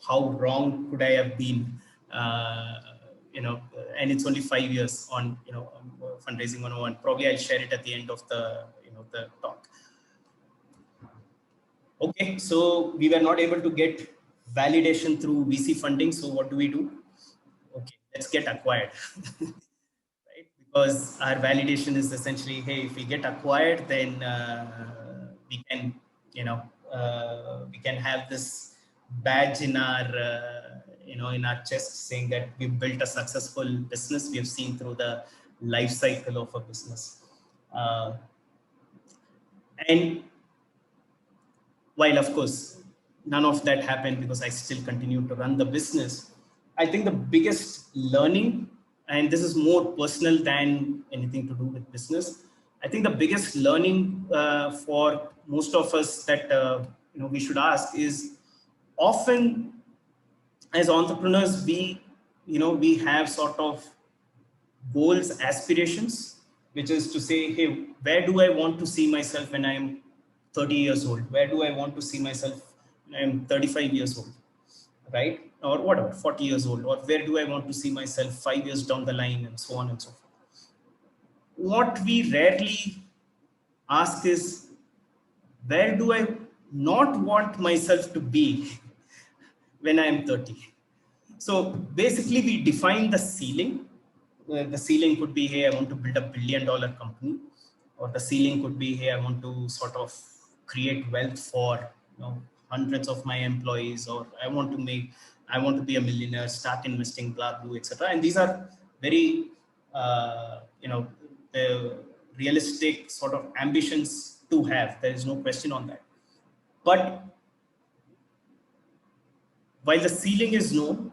how wrong could I have been, and it's only 5 years on, on fundraising 101. Probably I'll share it at the end of the, the talk. Okay, so we were not able to get validation through VC funding. So what do we do? Okay, let's get acquired. Right? Because our validation is essentially, hey, if we get acquired, then we can, we can have this badge in our, in our chest saying that we've built a successful business. We have seen through the life cycle of a business. And while of course, none of that happened because I still continue to run the business. I think the biggest learning, and this is more personal than anything to do with business, I think the biggest learning for most of us that we should ask is, often as entrepreneurs, we have sort of goals, aspirations, which is to say, hey, where do I want to see myself when I'm 30 years old? Where do I want to see myself when I'm 35 years old, right? Or whatever, 40 years old, or where do I want to see myself 5 years down the line, and so on and so forth. What we rarely ask is, where do I not want myself to be when I'm 30? So basically we define the ceiling. The ceiling could be, hey, I want to build $1 billion company, or the ceiling could be, hey, I want to sort of create wealth for hundreds of my employees, or I want to be a millionaire, start investing, blah, blah, etc. And these are very, realistic sort of ambitions to have. There is no question on that. But while the ceiling is known,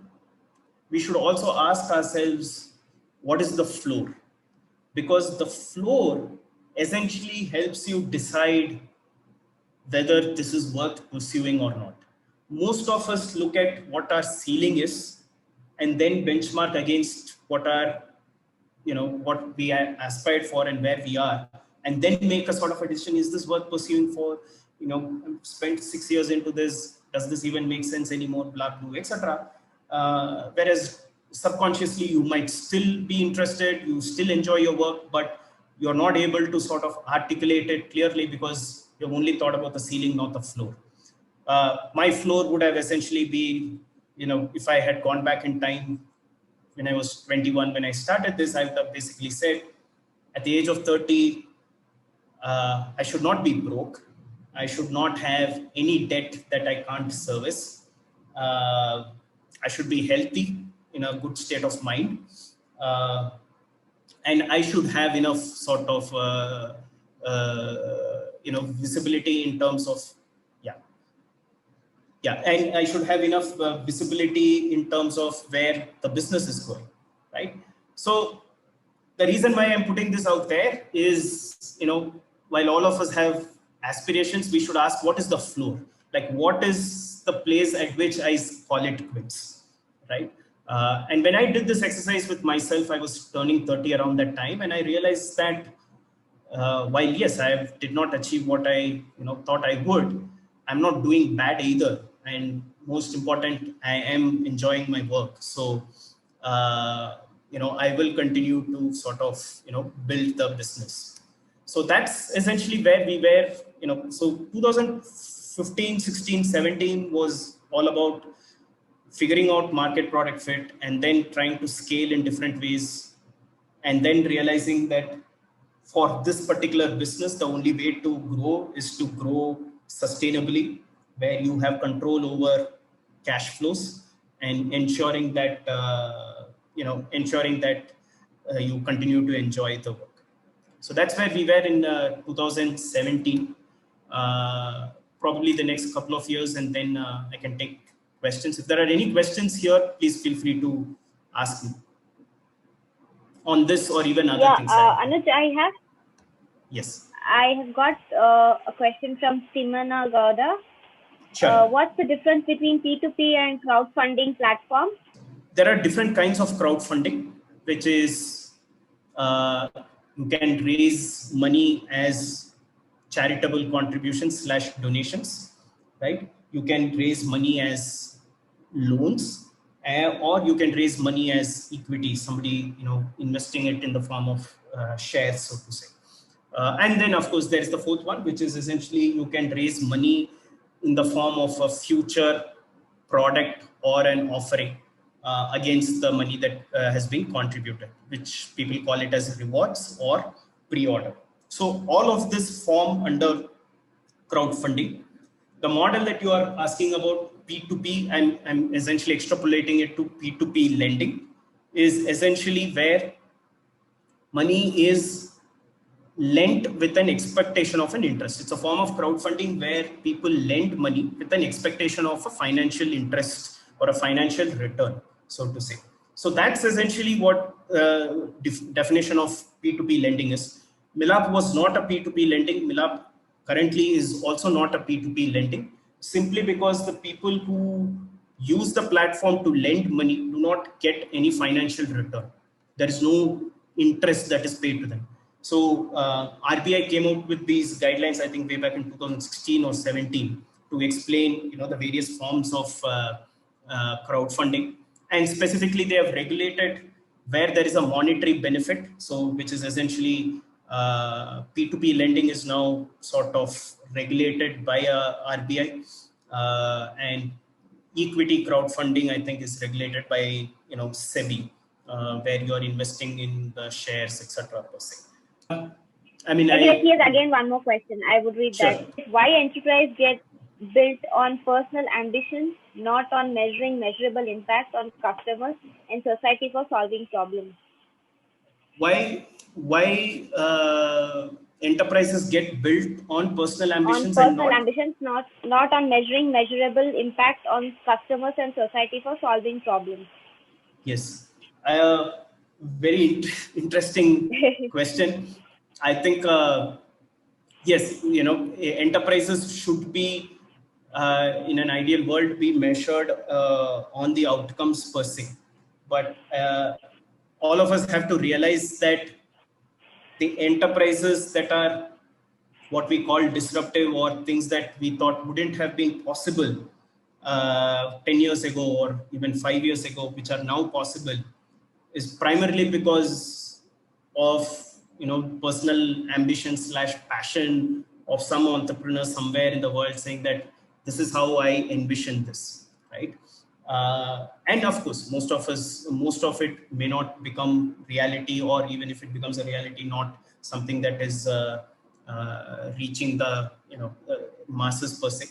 we should also ask ourselves, what is the floor? Because the floor essentially helps you decide whether this is worth pursuing or not. Most of us look at what our ceiling is and then benchmark against what what we aspired for and where we are, and then make a sort of a decision. Is this worth pursuing for? I've spent 6 years into this. Does this even make sense anymore? Blah, blah, etc. Whereas subconsciously you might still be interested, you still enjoy your work, but you're not able to sort of articulate it clearly because you've only thought about the ceiling, not the floor. My floor would have essentially been, if I had gone back in time when I was 21, when I started this, I would have basically said, at the age of 30, I should not be broke. I should not have any debt that I can't service. I should be healthy, in a good state of mind. And I should have enough sort of, visibility in terms of, and I should have enough visibility in terms of where the business is going, right? So the reason why I'm putting this out there is, while all of us have aspirations, we should ask, what is the floor? Like, what is the place at which I call it quits, right? And when I did this exercise with myself, I was turning 30 around that time, and I realized that while yes, I did not achieve what I thought I would, I'm not doing bad either. And most important, I am enjoying my work. So, I will continue to sort of, build the business. So that's essentially where we were, so 2015, 16, 17 was all about figuring out market product fit and then trying to scale in different ways. And then realizing that for this particular business, the only way to grow is to grow sustainably, where you have control over cash flows and ensuring that, you continue to enjoy the work. So that's where we were in 2017, probably the next couple of years, and then I can take questions. If there are any questions here, please feel free to ask me on this or even other things. Anoj, Yes. I have got a question from Simana Gauda. Sure. What's the difference between P2P and crowdfunding platforms? There are different kinds of crowdfunding, which is you can raise money as charitable contributions / donations, right? You can raise money as loans, or you can raise money as equity, somebody investing it in the form of shares, so to say. And then, of course, there is the fourth one, which is essentially you can raise money in the form of a future product or an offering against the money that has been contributed, which people call it as rewards or pre-order. So all of this form under crowdfunding. The model that you are asking about, P2P, I'm essentially extrapolating it to P2P lending, is essentially where money is lent with an expectation of an interest. It's a form of crowdfunding where people lend money with an expectation of a financial interest or a financial return, so to say. So that's essentially what definition of P2P lending is. Milaap was not a P2P lending. Milaap currently is also not a P2P lending, simply because the people who use the platform to lend money do not get any financial return. There is no interest that is paid to them. So RBI came out with these guidelines, I think way back in 2016 or 17, to explain the various forms of crowdfunding, and specifically they have regulated where there is a monetary benefit. So which is essentially P2P lending is now sort of regulated by RBI, and equity crowdfunding, I think, is regulated by SEBI, where you are investing in the shares, etc. per se. Here's again one more question. I would read Sure. that. Why enterprise get built on personal ambitions, not on measurable impact on customers and society for solving problems? Why enterprises get built on personal ambitions on personal ambitions, not on measurable impact on customers and society for solving problems? Yes, very interesting question. I think yes, enterprises should be in an ideal world be measured on the outcomes per se, but all of us have to realize that the enterprises that are what we call disruptive, or things that we thought wouldn't have been possible 10 years ago or even 5 years ago, which are now possible, is primarily because of personal ambition / passion of some entrepreneur somewhere in the world saying that this is how I envision this, right? And of course, most of it may not become reality, or even if it becomes a reality, not something that is reaching the masses per se.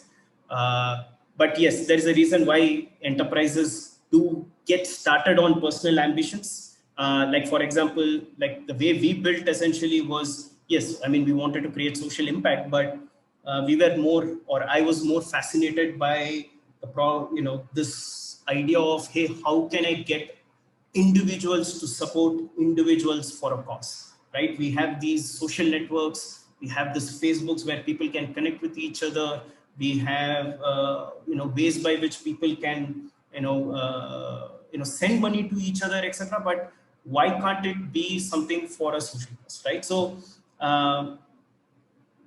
But yes, there is a reason why enterprises do get started on personal ambitions. Like for example, like the way we built essentially was, yes, I mean, we wanted to create social impact, but we were more, or I was more fascinated by this idea of, hey, how can I get individuals to support individuals for a cause, right? We have these social networks, we have this Facebooks where people can connect with each other. We have ways by which people can send money to each other, etc. But why can't it be something for a social cause, right? So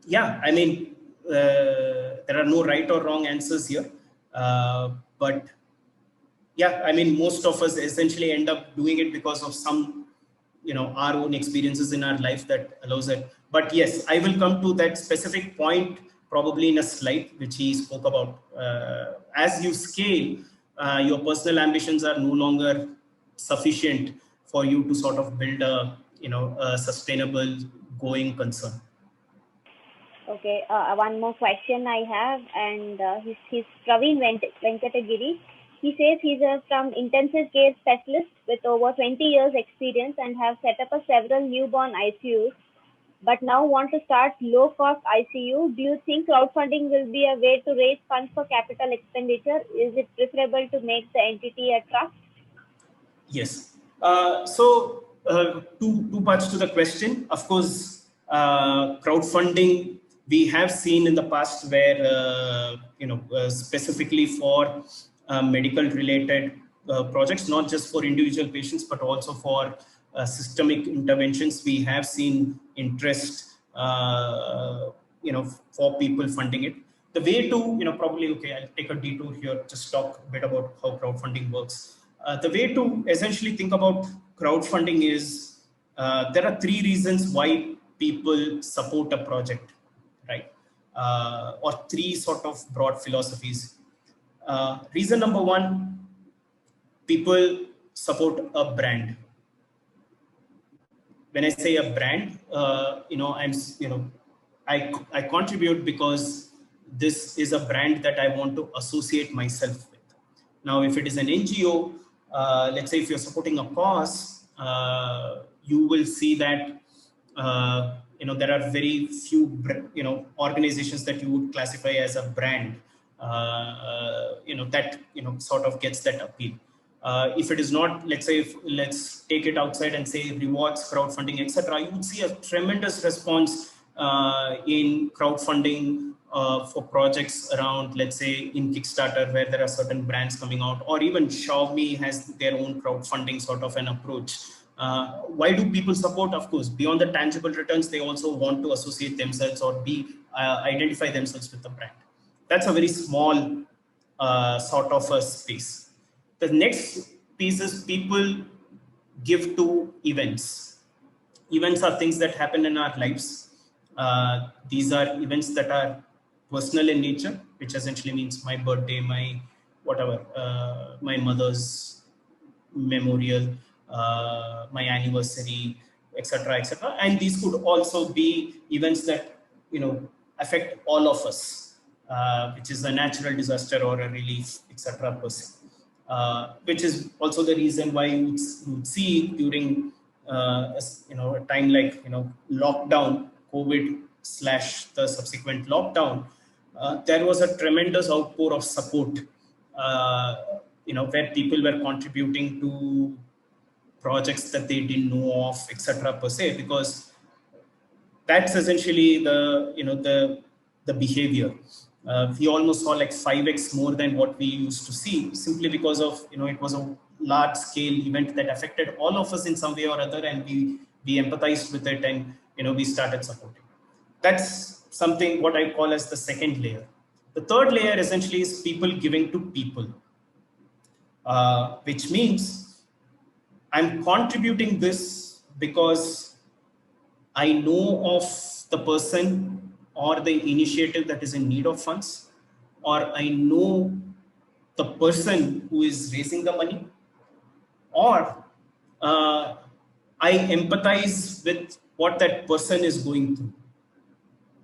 yeah, I mean, there are no right or wrong answers here, but yeah, I mean, most of us essentially end up doing it because of some our own experiences in our life that allows it. But yes, I will come to that specific point probably in a slide which he spoke about. As you scale, your personal ambitions are no longer sufficient for you to sort of build a sustainable going concern. Okay, one more question I have, and he's Praveen Venkatagiri. He says he's from intensive care specialist with over 20 years experience and have set up several newborn ICUs, but now want to start low-cost ICU. Do you think crowdfunding will be a way to raise funds for capital expenditure? Is it preferable to make the entity a trust? Yes. So two parts to the question. Of course, crowdfunding We have seen in the past where, specifically for medical related projects, not just for individual patients, but also for systemic interventions, we have seen interest, for people funding it. The way to, probably, okay, I'll take a detour here, just talk a bit about how crowdfunding works. The way to essentially think about crowdfunding is, there are three reasons why people support a project, right? Or three sort of broad philosophies. Reason number one, people support a brand. When I say a brand, I contribute because this is a brand that I want to associate myself with. Now, if it is an NGO, let's say if you're supporting a cause, you will see that there are very few organizations that you would classify as a brand, that sort of gets that appeal. If it is not, let's say, let's take it outside and say rewards, crowdfunding, etc., you would see a tremendous response in crowdfunding for projects around, let's say, in Kickstarter, where there are certain brands coming out, or even Xiaomi has their own crowdfunding sort of an approach. Why do people support? Of course, beyond the tangible returns, they also want to associate themselves or identify themselves with the brand. That's a very small sort of a space. The next piece is people give to events. Events are things that happen in our lives. These are events that are personal in nature, which essentially means my birthday, my whatever, my mother's memorial, my anniversary, etc., etc. And these could also be events that affect all of us, which is a natural disaster or a relief, etc. per se. Which is also the reason why you would see during a time like lockdown, COVID / the subsequent lockdown, there was a tremendous outpour of support, where people were contributing to projects that they didn't know of, etc. per se, because that's essentially the behavior. We almost saw like 5x more than what we used to see, simply because of it was a large scale event that affected all of us in some way or other, and we empathized with it, and we started supporting. That's something what I call as the second layer. The third layer essentially is people giving to people, which means I'm contributing this because I know of the person or the initiative that is in need of funds, or I know the person who is raising the money, or I empathize with what that person is going through,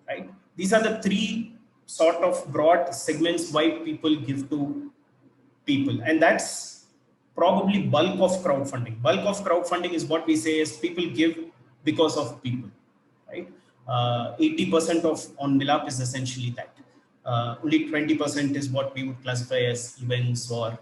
right? These are the three sort of broad segments why people give to people, and that's probably bulk of crowdfunding. Bulk of crowdfunding is what we say is people give because of people, right? 80% of on Milaap is essentially that. Only 20% is what we would classify as events or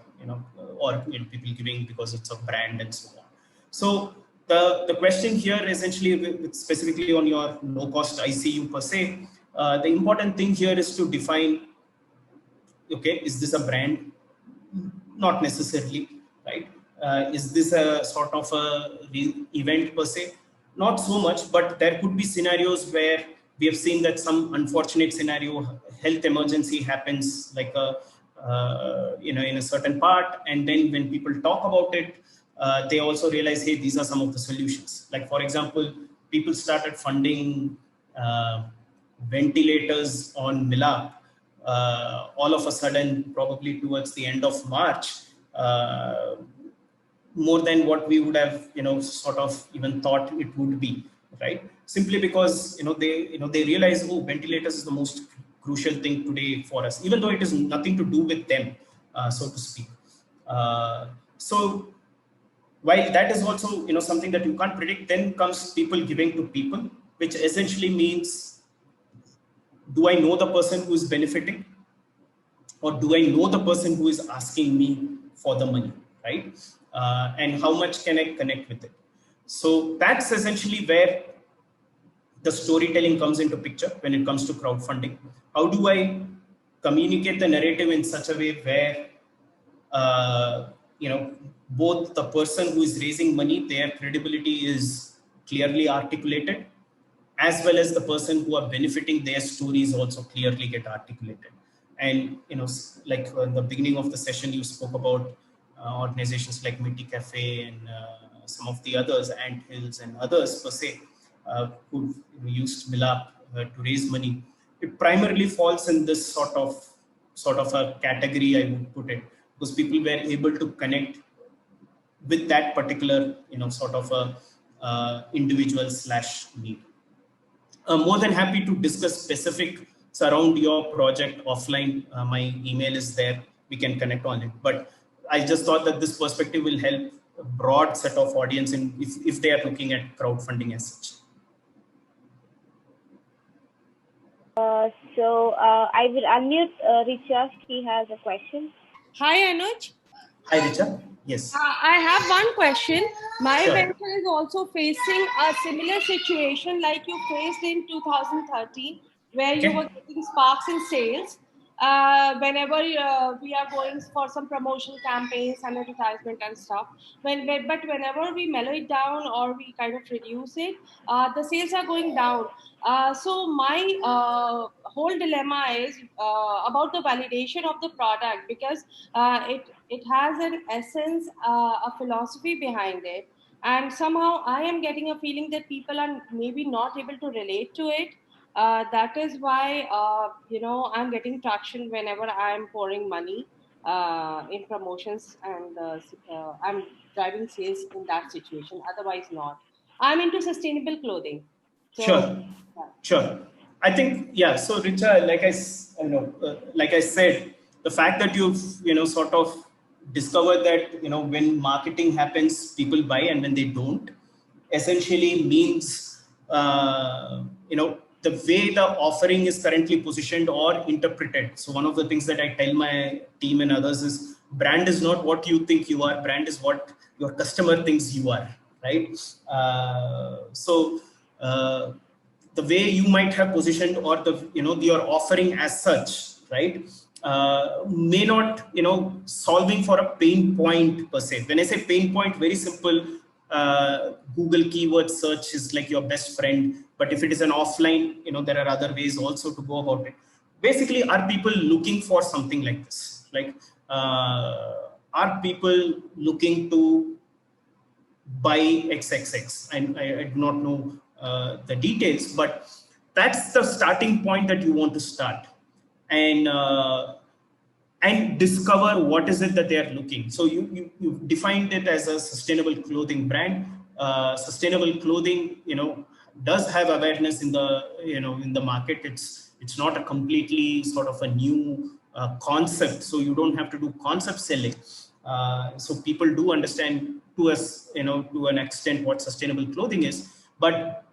people giving because it's a brand and so on. So the question here essentially, specifically on your low cost ICU per se, the important thing here is to define, okay, is this a brand? Not necessarily, right? Is this a sort of a event per se? Not so much, but there could be scenarios where we have seen that some unfortunate scenario, health emergency happens, like in a certain part, and then when people talk about it, they also realize, hey, these are some of the solutions. Like, for example, people started funding ventilators on Milaap. All of a sudden, probably towards the end of March, more than what we would have, sort of even thought it would be, right? Simply because, they realize, oh, ventilators is the most crucial thing today for us, even though it is nothing to do with them, so to speak. So while that is also, something that you can't predict, then comes people giving to people, which essentially means, do I know the person who is benefiting, or do I know the person who is asking me for the money, right? And how much can I connect with it? So that's essentially where the storytelling comes into picture when it comes to crowdfunding. How do I communicate the narrative in such a way where both the person who is raising money, their credibility is clearly articulated, as well as the person who are benefiting, their stories also clearly get articulated. And like in the beginning of the session, you spoke about organizations like Minty Cafe and some of the others, Ant Hills and others per se, who used Milaap to raise money. It primarily falls in this sort of a category, I would put it, because people were able to connect with that particular sort of a individual / need. More than happy to discuss specifics around your project offline. My email is there. We can connect on it. But I just thought that this perspective will help a broad set of audience if they are looking at crowdfunding as such. So I will unmute Richa. She has a question. Hi, Anoj. Hi, Richa. Yes. I have one question. My Sure. venture is also facing a similar situation like you faced in 2013, where you were getting sparks in sales. Whenever we are going for some promotion campaigns and advertisement and stuff, but whenever we mellow it down or we kind of reduce it, the sales are going down. So my whole dilemma is about the validation of the product, because it has an essence, a philosophy behind it, and somehow I am getting a feeling that people are maybe not able to relate to it. That is why I'm getting traction whenever I'm pouring money in promotions, and I'm driving sales in that situation. Otherwise, not. I'm into sustainable clothing. So, Sure. Sure. I think, yeah. So Richa, like I said, the fact that you've, sort of discovered that, when marketing happens, people buy, and when they don't, essentially means, the way the offering is currently positioned or interpreted. So one of the things that I tell my team and others is, brand is not what you think you are. Brand is what your customer thinks you are, right? The way you might have positioned, or your offering as such, right, may not, solving for a pain point per se. When I say pain point, very simple. Google keyword search is like your best friend, but if it is an offline, there are other ways also to go about it. Basically, are people looking for something like this? Like, are people looking to buy XXX? And I do not know the details, but that's the starting point that you want to start, and discover what is it that they are looking. So you defined it as a sustainable clothing brand. Sustainable clothing, does have awareness in the market. It's not a completely sort of a new concept. So you don't have to do concept selling. So people do understand to an extent what sustainable clothing is. But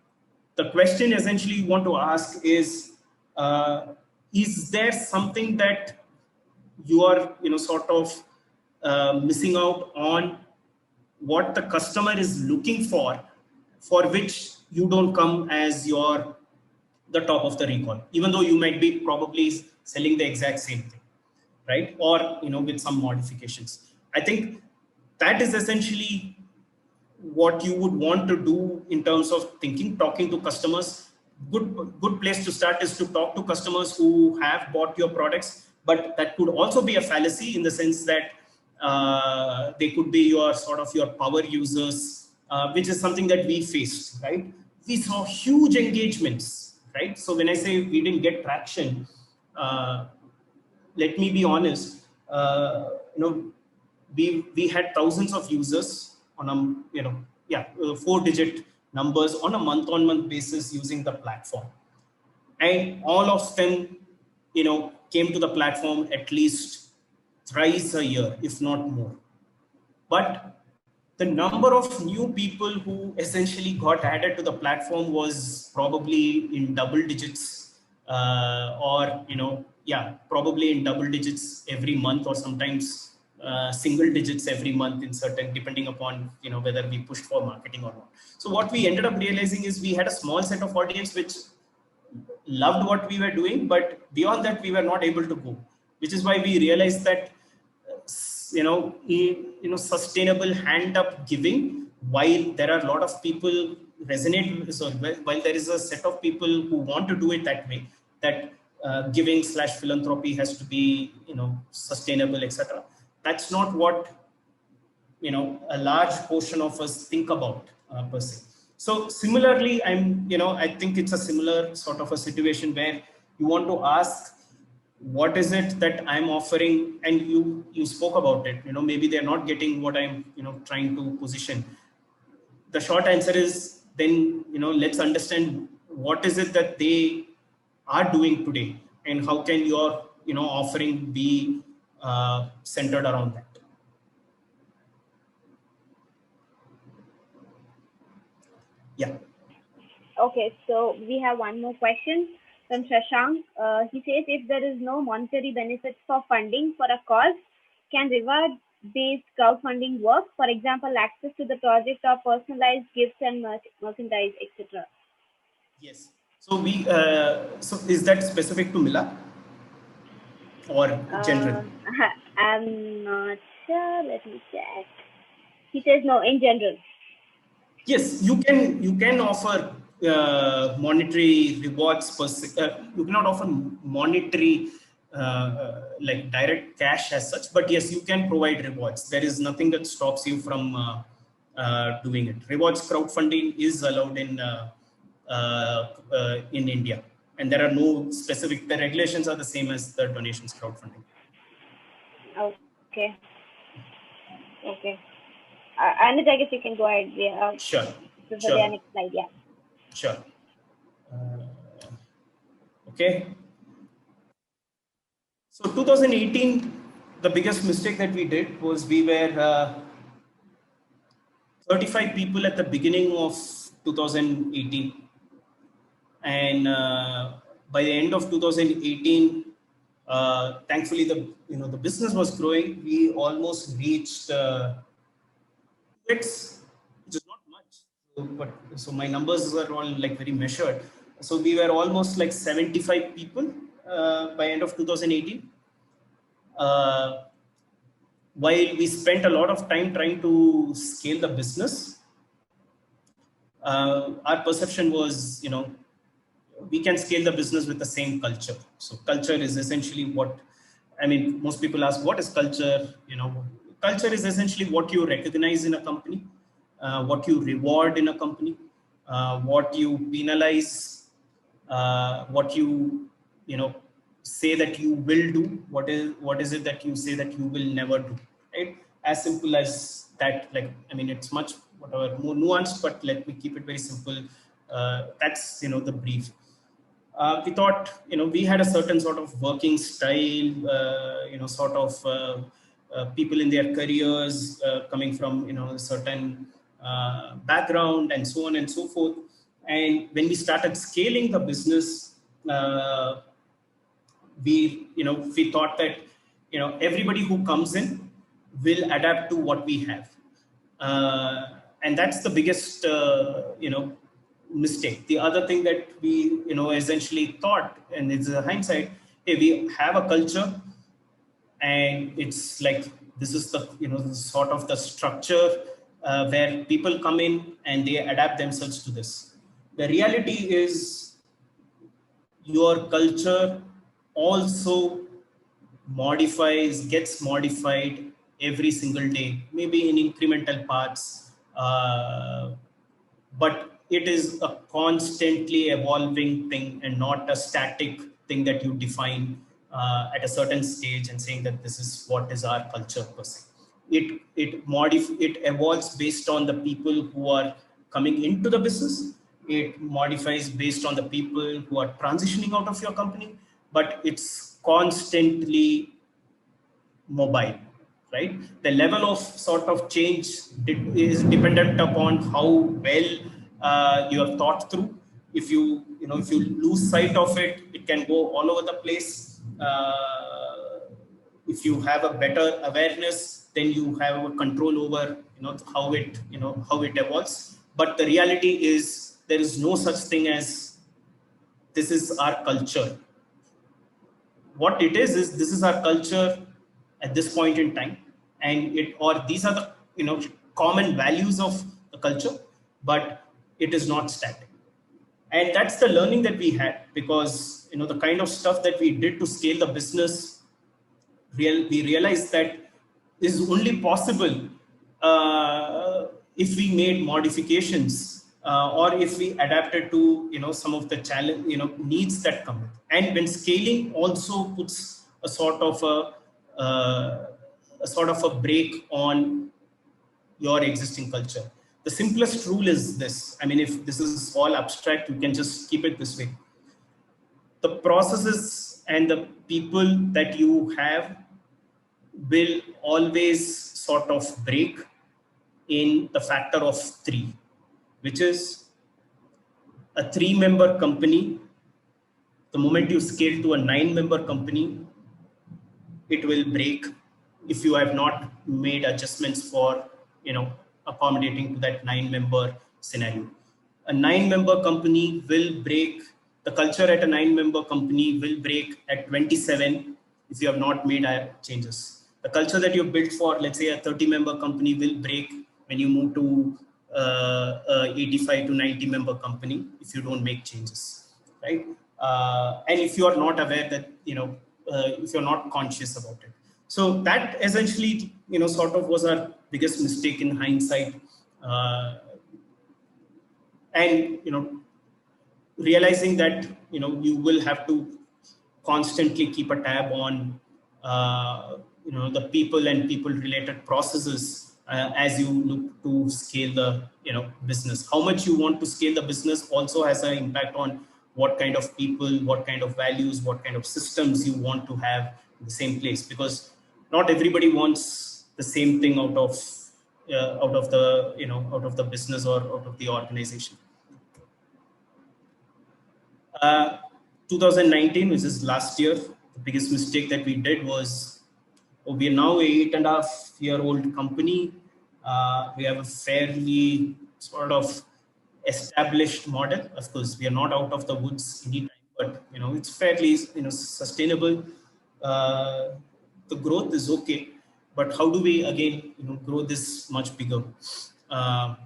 the question essentially you want to ask is there something that you are, sort of missing out on, what the customer is looking for which you don't come as the top of the recall, even though you might be probably selling the exact same thing, right? Or, with some modifications. I think that is essentially what you would want to do in terms of talking to customers. Good place to start is to talk to customers who have bought your products, but that could also be a fallacy in the sense that they could be your power users, which is something that we faced, right? We saw huge engagements, right? So when I say we didn't get traction, let me be honest, we had thousands of users on a 4-digit numbers on a month-on-month basis using the platform, and all of them came to the platform at least thrice a year, if not more. But the number of new people who essentially got added to the platform was probably in double digits, probably in double digits every month, or sometimes single digits every month in certain, depending upon, you know, whether we pushed for marketing or not. So what we ended up realizing is we had a small set of audience which loved what we were doing, but beyond that we were not able to go, which is why we realized that sustainable hand up giving, while there are a lot of people resonate, so while there is a set of people who want to do it that way, that giving / philanthropy has to be, you know, sustainable, etc. That's not what, you know, a large portion of us think about per se. So similarly, I think it's a similar sort of a situation where you want to ask, what is it that I'm offering? And you spoke about it, you know, maybe they're not getting what I'm, you know, trying to position. The short answer is, then, you know, let's understand what is it that they are doing today, and how can your, you know, offering be centered around that. Yeah. Okay, so we have one more question from Shashank. He says, if there is no monetary benefits for funding for a cause, can reward-based crowdfunding work? For example, access to the project or personalized gifts and merchandise, etc. Yes. So so is that specific to Milaap or general? I'm not sure. Let me check. He says no, in general. Yes, you can offer monetary rewards per se. You cannot offer monetary like direct cash as such, but yes, you can provide rewards. There is nothing that stops you from doing it. Rewards crowdfunding is allowed in India, and there are no specific. The regulations are the same as the donations crowdfunding. Okay. Okay. Anoj, I guess you can go ahead. Yeah. Sure. For the next slide, yeah. Sure. Okay. So 2018, the biggest mistake that we did was we were 35 people at the beginning of 2018, and by the end of 2018, thankfully the business was growing. We almost reached which is not much, so my numbers are all like very measured. So we were almost like 75 people by end of 2018. While we spent a lot of time trying to scale the business, our perception was, you know, we can scale the business with the same culture. So culture is essentially what, I mean, most people ask, what is culture? You know, culture is essentially what you recognize in a company, what you reward in a company, what you penalize, what you know, say that you will do, what is it that you say that you will never do, right? As simple as that. Like, I mean, it's much whatever more nuanced, but let me keep it very simple. That's, you know, the brief. We thought, you know, we had a certain sort of working style, you know, sort of people in their careers coming from, you know, a certain background and so on and so forth. And when we started scaling the business, we thought that, you know, everybody who comes in will adapt to what we have. And that's the biggest, mistake. The other thing that we, you know, essentially thought, and it's a hindsight, hey, we have a culture, and it's like, this is the, you know, sort of the structure where people come in and they adapt themselves to this. The reality is your culture also gets modified every single day, maybe in incremental parts, but it is a constantly evolving thing and not a static thing that you define at a certain stage and saying that this is what is our culture per se. It evolves based on the people who are coming into the business. It modifies based on the people who are transitioning out of your company, but it's constantly mobile, right? The level of sort of change is dependent upon how well you have thought through. If you lose sight of it, it can go all over the place. if you have a better awareness, then you have a control over, how it evolves. But the reality is there is no such thing as this is our culture. What it is this is our culture at this point in time, and these are the common values of the culture, but it is not static. And that's the learning that we had, because the kind of stuff that we did to scale the business, we realized that is only possible if we made modifications or if we adapted to some of the challenge needs that come with. And when scaling also puts a sort of a break on your existing culture. The simplest rule is this. I mean, if this is all abstract, you can just keep it this way. The processes and the people that you have will always sort of break in the factor of 3, which is a 3-member company. The moment you scale to a 9-member company, it will break if you have not made adjustments for accommodating to that 9-member scenario. A 9-member company will break. The culture at a 9-member company will break at 27 if you have not made changes. The culture that you built for, let's say, a 30-member company will break when you move to 85 to 90-member company if you don't make changes, right? And if you are not aware that, if you're not conscious about it. So that essentially, sort of was our biggest mistake in hindsight. And, realizing that, you will have to constantly keep a tab on, the people and people related processes as you look to scale the, business. How much you want to scale the business also has an impact on what kind of people, what kind of values, what kind of systems you want to have in the same place, because not everybody wants the same thing out of the business or out of the organization. 2019, which is last year, the biggest mistake that we did was, we are now a 8.5-year-old company. We have a fairly sort of established model. Of course, we are not out of the woods anytime, but it's fairly sustainable. The growth is okay, but how do we again grow this much bigger? And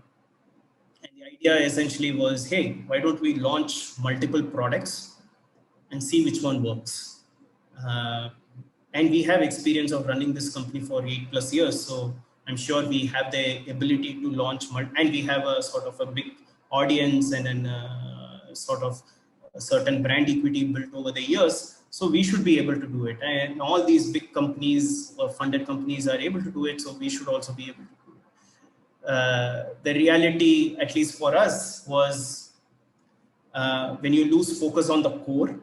the idea essentially was, hey, why don't we launch multiple products and see which one works? And we have experience of running this company for 8+ years, so I'm sure we have the ability to launch and we have a sort of a big audience and then sort of a certain brand equity built over the years. So we should be able to do it. And all these big companies or funded companies are able to do it, so we should also be able to do it. The reality, at least for us, was when you lose focus on the core,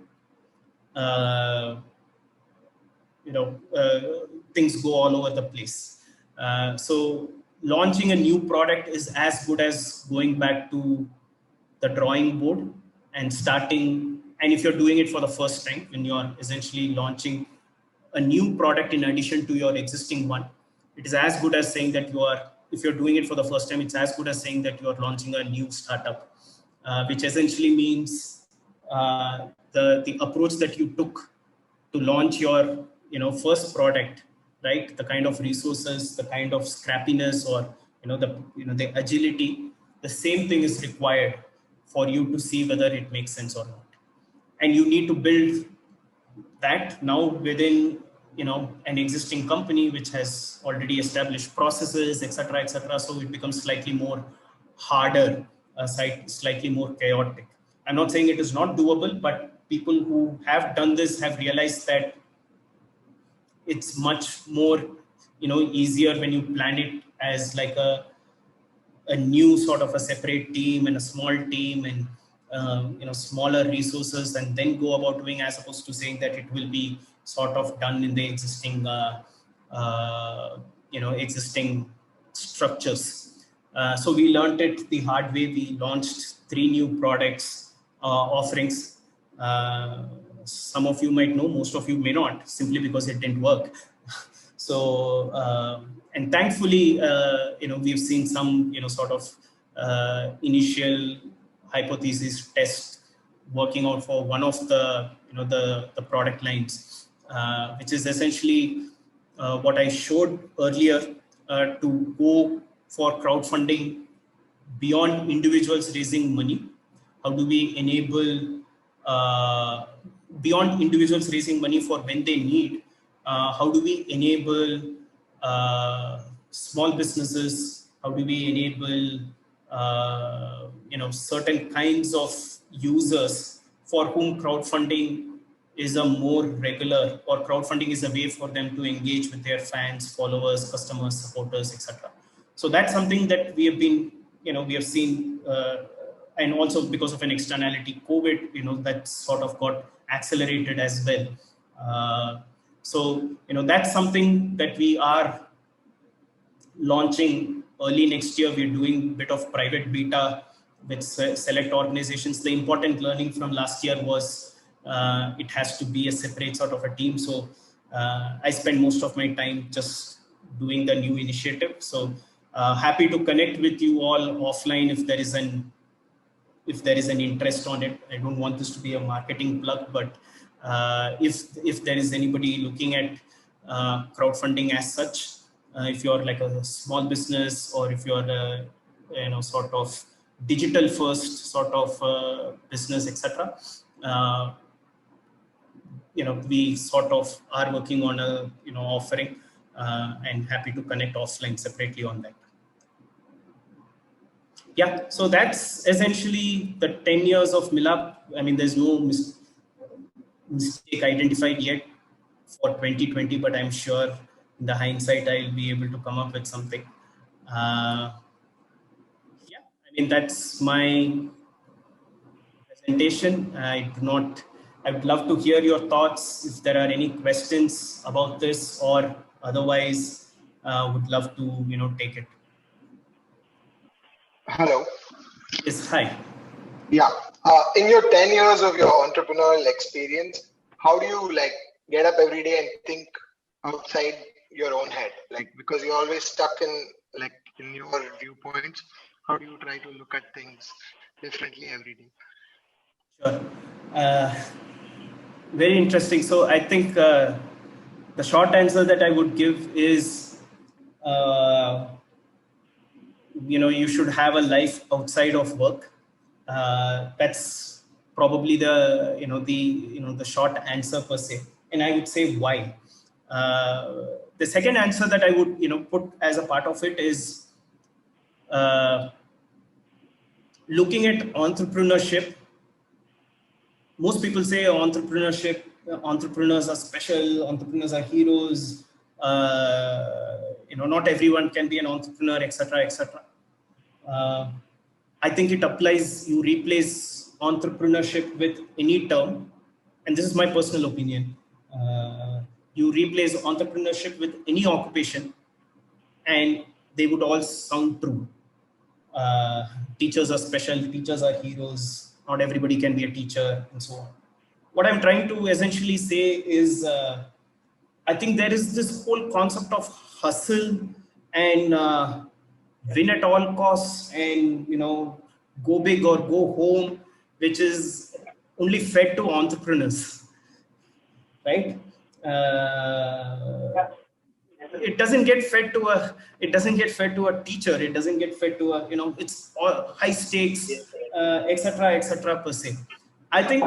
things go all over the place. So launching a new product is as good as going back to the drawing board and starting. And if you're doing it for the first time, when you're essentially launching a new product in addition to your existing one, it is as good as saying that if you're doing it for the first time, it's as good as saying that you are launching a new startup, which essentially means the approach that you took to launch your first product, right? The kind of resources, the kind of scrappiness, or the agility, the same thing is required for you to see whether it makes sense or not. And you need to build that now within an existing company which has already established processes, etc., etc. So it becomes slightly more harder, slightly more chaotic. I'm not saying it is not doable, but people who have done this have realized that it's much more easier when you plan it as like a new sort of a separate team and a small team and smaller resources, and then go about doing, as opposed to saying that it will be sort of done in the existing existing structures. So we learned it the hard way. We launched 3 new products offerings. Some of you might know, most of you may not, simply because it didn't work. So, and thankfully, we've seen some, sort of initial hypothesis test working out for one of the, the product lines, which is essentially what I showed earlier, to go for crowdfunding beyond individuals raising money. How do we enable beyond individuals raising money for when they need? How do we enable small businesses? How do we enable certain kinds of users for whom crowdfunding is a more regular, or crowdfunding is a way for them to engage with their fans, followers, customers, supporters, etc. So that's something that we have been, we have seen, and also because of an externality, COVID, that sort of got accelerated as well. So, that's something that we are launching early next year. We're doing a bit of private beta with select organizations. The important learning from last year was it has to be a separate sort of a team. So I spend most of my time just doing the new initiative. So happy to connect with you all offline if there is an interest on it. I don't want this to be a marketing plug, but if there is anybody looking at crowdfunding as such, if you're like a small business, or if you're sort of digital first sort of business, etc. We sort of are working on a offering, and happy to connect offline separately on that. Yeah, so that's essentially the 10 years of Milaap. I mean, there's no mistake identified yet for 2020, but I'm sure in the hindsight, I'll be able to come up with something. Yeah, I mean, that's my presentation. I would love to hear your thoughts. If there are any questions about this, or otherwise, would love to, take it. Hello. Yes, hi. Yeah. In your 10 years of your entrepreneurial experience, how do you get up every day and think outside your own head? Because you're always stuck in your viewpoints. How do you try to look at things differently every day? Sure. Very interesting. So I think the short answer that I would give is, you should have a life outside of work. That's probably the the short answer per se. And I would say why. The second answer that I would put as a part of it is looking at entrepreneurship. Most people say entrepreneurs are special, entrepreneurs are heroes. Not everyone can be an entrepreneur, etc., etc. I think it applies. You replace entrepreneurship with any term, and this is my personal opinion. You replace entrepreneurship with any occupation, and they would all sound true. Teachers are special, teachers are heroes, not everybody can be a teacher, and so on. What I'm trying to essentially say is, I think there is this whole concept of hustle and win at all costs, and go big or go home, which is only fed to entrepreneurs, right? It doesn't get fed to a teacher. It doesn't get fed to a it's all high stakes, etc., per se. I think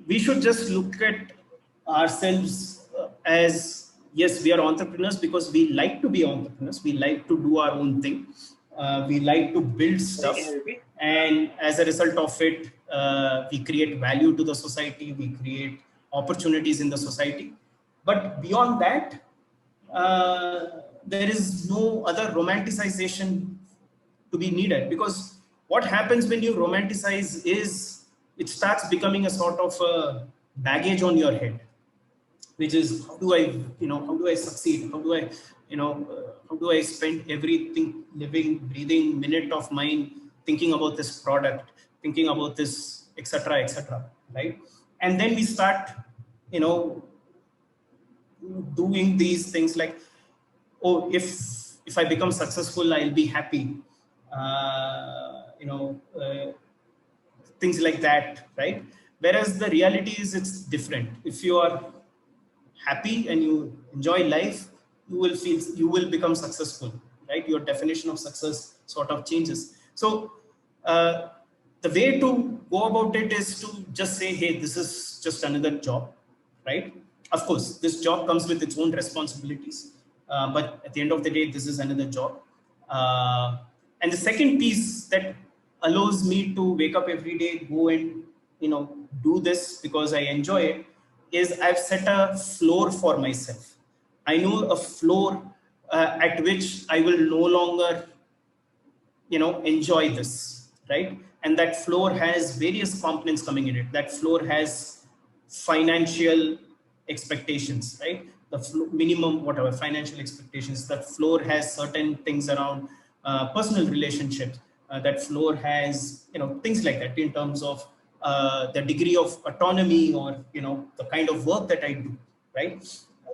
we should just look at ourselves as, yes, we are entrepreneurs because we like to be entrepreneurs. We like to do our own thing. We like to build stuff, and as a result of it, we create value to the society. We create opportunities in the society. But beyond that, there is no other romanticization to be needed, because what happens when you romanticize is it starts becoming a sort of a baggage on your head, which is, how do I succeed? How do I spend everything, living, breathing minute of mine thinking about this product, thinking about this, etc., right? And then we start, doing these things like, oh, if I become successful, I'll be happy. Things like that, right? Whereas the reality is it's different. If you are happy and you enjoy life, you will become successful, right? Your definition of success sort of changes. So the way to go about it is to just say, hey, this is just another job, right? Of course, this job comes with its own responsibilities, but at the end of the day, this is another job. And the second piece that allows me to wake up every day, go and do this because I enjoy it, is I've set a floor for myself. I know a floor at which I will no longer enjoy this, right? And that floor has various components coming in it. That floor has financial expectations, right? The minimum, whatever financial expectations. That floor has certain things around personal relationships. That floor has things like that in terms of the degree of autonomy, or the kind of work that I do, right?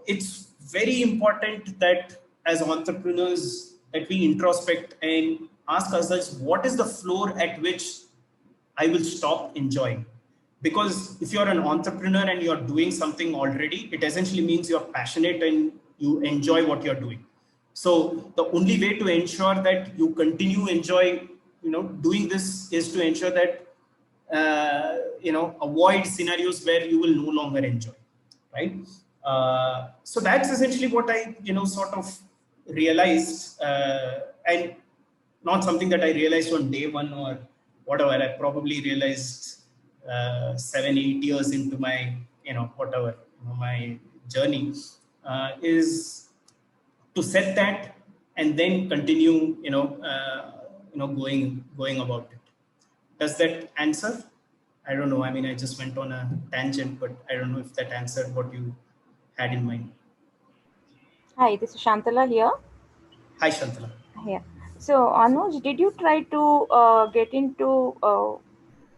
It's very important that as entrepreneurs that we introspect and ask ourselves, what is the floor at which I will stop enjoying? Because if you're an entrepreneur and you're doing something already, it essentially means you're passionate and you enjoy what you're doing. So the only way to ensure that you continue enjoy doing this is to ensure that avoid scenarios where you will no longer enjoy, right? So that's essentially what I sort of realized, and not something that I realized on day one or whatever. I probably realized 7-8 years into my my journey, is to set that and then continue going about it. Does that answer? I don't know. I mean, I just went on a tangent, but I don't know if that answered what you had in mind. Hi, this is Shantala here. Hi, Shantala. Yeah. So, Anoj, did you try to get into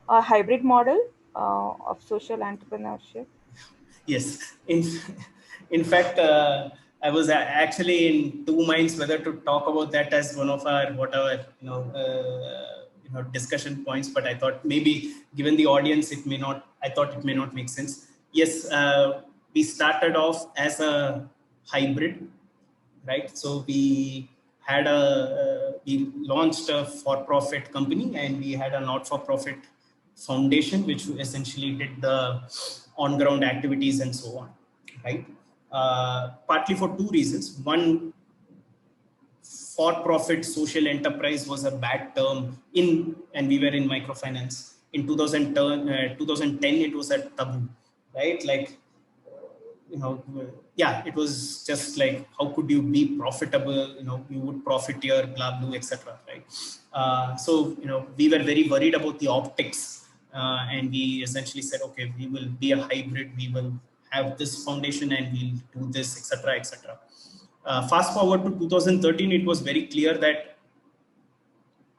a hybrid model of social entrepreneurship? Yes. In fact, I was actually in two minds whether to talk about that as one of our whatever discussion points, but I thought maybe given the audience, I thought it may not make sense. Yes, we started off as a hybrid, right? So we launched a for-profit company, and we had a not-for-profit foundation, which essentially did the on-ground activities and so on, right? Partly for two reasons. One, for-profit social enterprise was a bad term and we were in microfinance. In 2010, it was a taboo, right? Like, it was just like, how could you be profitable? You would profiteer, blah, blah, etc. Right? So, we were very worried about the optics, and we essentially said, okay, we will be a hybrid. We will have this foundation and we'll do this, etc., etc. Fast forward to 2013, it was very clear that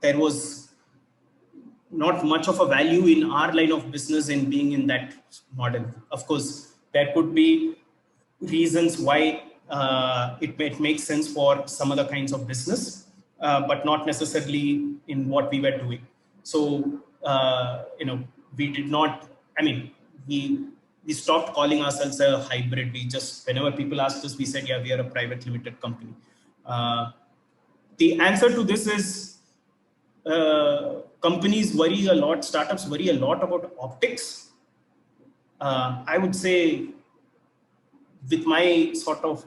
there was not much of a value in our line of business in being in that model. Of course, there could be reasons why it makes sense for some other kinds of business, but not necessarily in what we were doing. So, we did not, we stopped calling ourselves a hybrid. We just, whenever people asked us, we said, yeah, we are a private limited company. The answer to this is, companies worry a lot, startups worry a lot about optics. I would say, with my sort of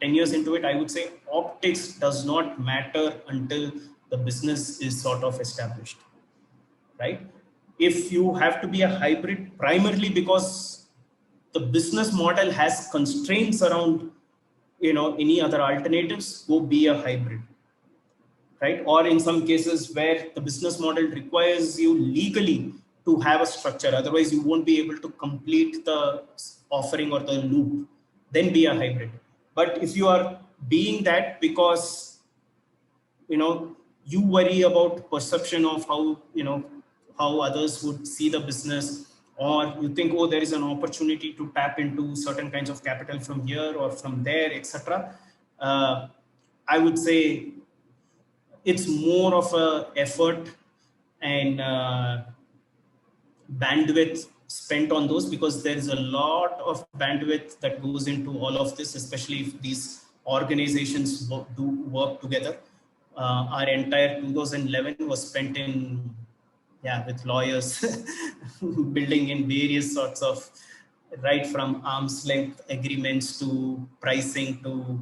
10 years into it, I would say optics does not matter until the business is sort of established, right? If you have to be a hybrid, primarily because the business model has constraints around, any other alternatives, go be a hybrid, right? Or in some cases where the business model requires you legally to have a structure, otherwise you won't be able to complete the offering or the loop, then be a hybrid. But if you are being that because, you worry about perception of how, how others would see the business, or you think, oh, there is an opportunity to tap into certain kinds of capital from here or from there, etc. I would say it's more of a effort and bandwidth spent on those, because there is a lot of bandwidth that goes into all of this, especially if these organizations do work together. Our entire 2011 was spent in, with lawyers, building in various sorts of, right from arm's length agreements to pricing to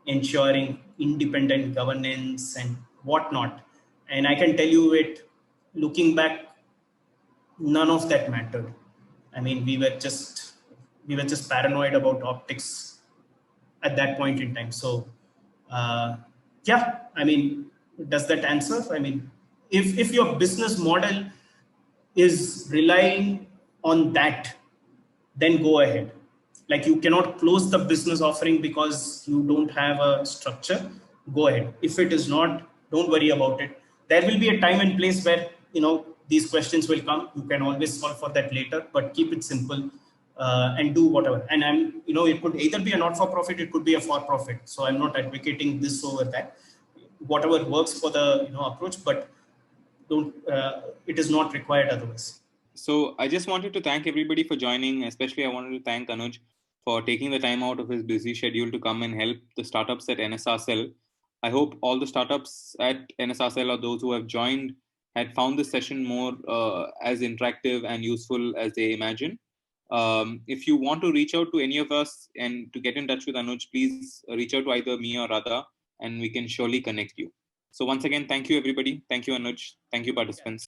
ensuring independent governance and whatnot. And I can tell you it, looking back, none of that mattered. I mean, we were just paranoid about optics at that point in time. So, I mean, does that answer? I mean, if your business model is relying on that, then go ahead. Like, you cannot close the business offering because you don't have a structure. Go ahead. If it is not, don't worry about it. There will be a time and place where, these questions will come. You can always solve for that later, but keep it simple and do whatever. And it could either be a not-for-profit, it could be a for-profit. So I'm not advocating this over that. Whatever works for the approach, but don't. It is not required otherwise. So I just wanted to thank everybody for joining. Especially, I wanted to thank Anoj for taking the time out of his busy schedule to come and help the startups at NSRCEL. I hope all the startups at NSRCEL or those who have joined had found this session more as interactive and useful as they imagine. If you want to reach out to any of us and to get in touch with Anoj, please reach out to either me or Radha, and we can surely connect you. So once again, thank you, everybody. Thank you, Anoj. Thank you, participants.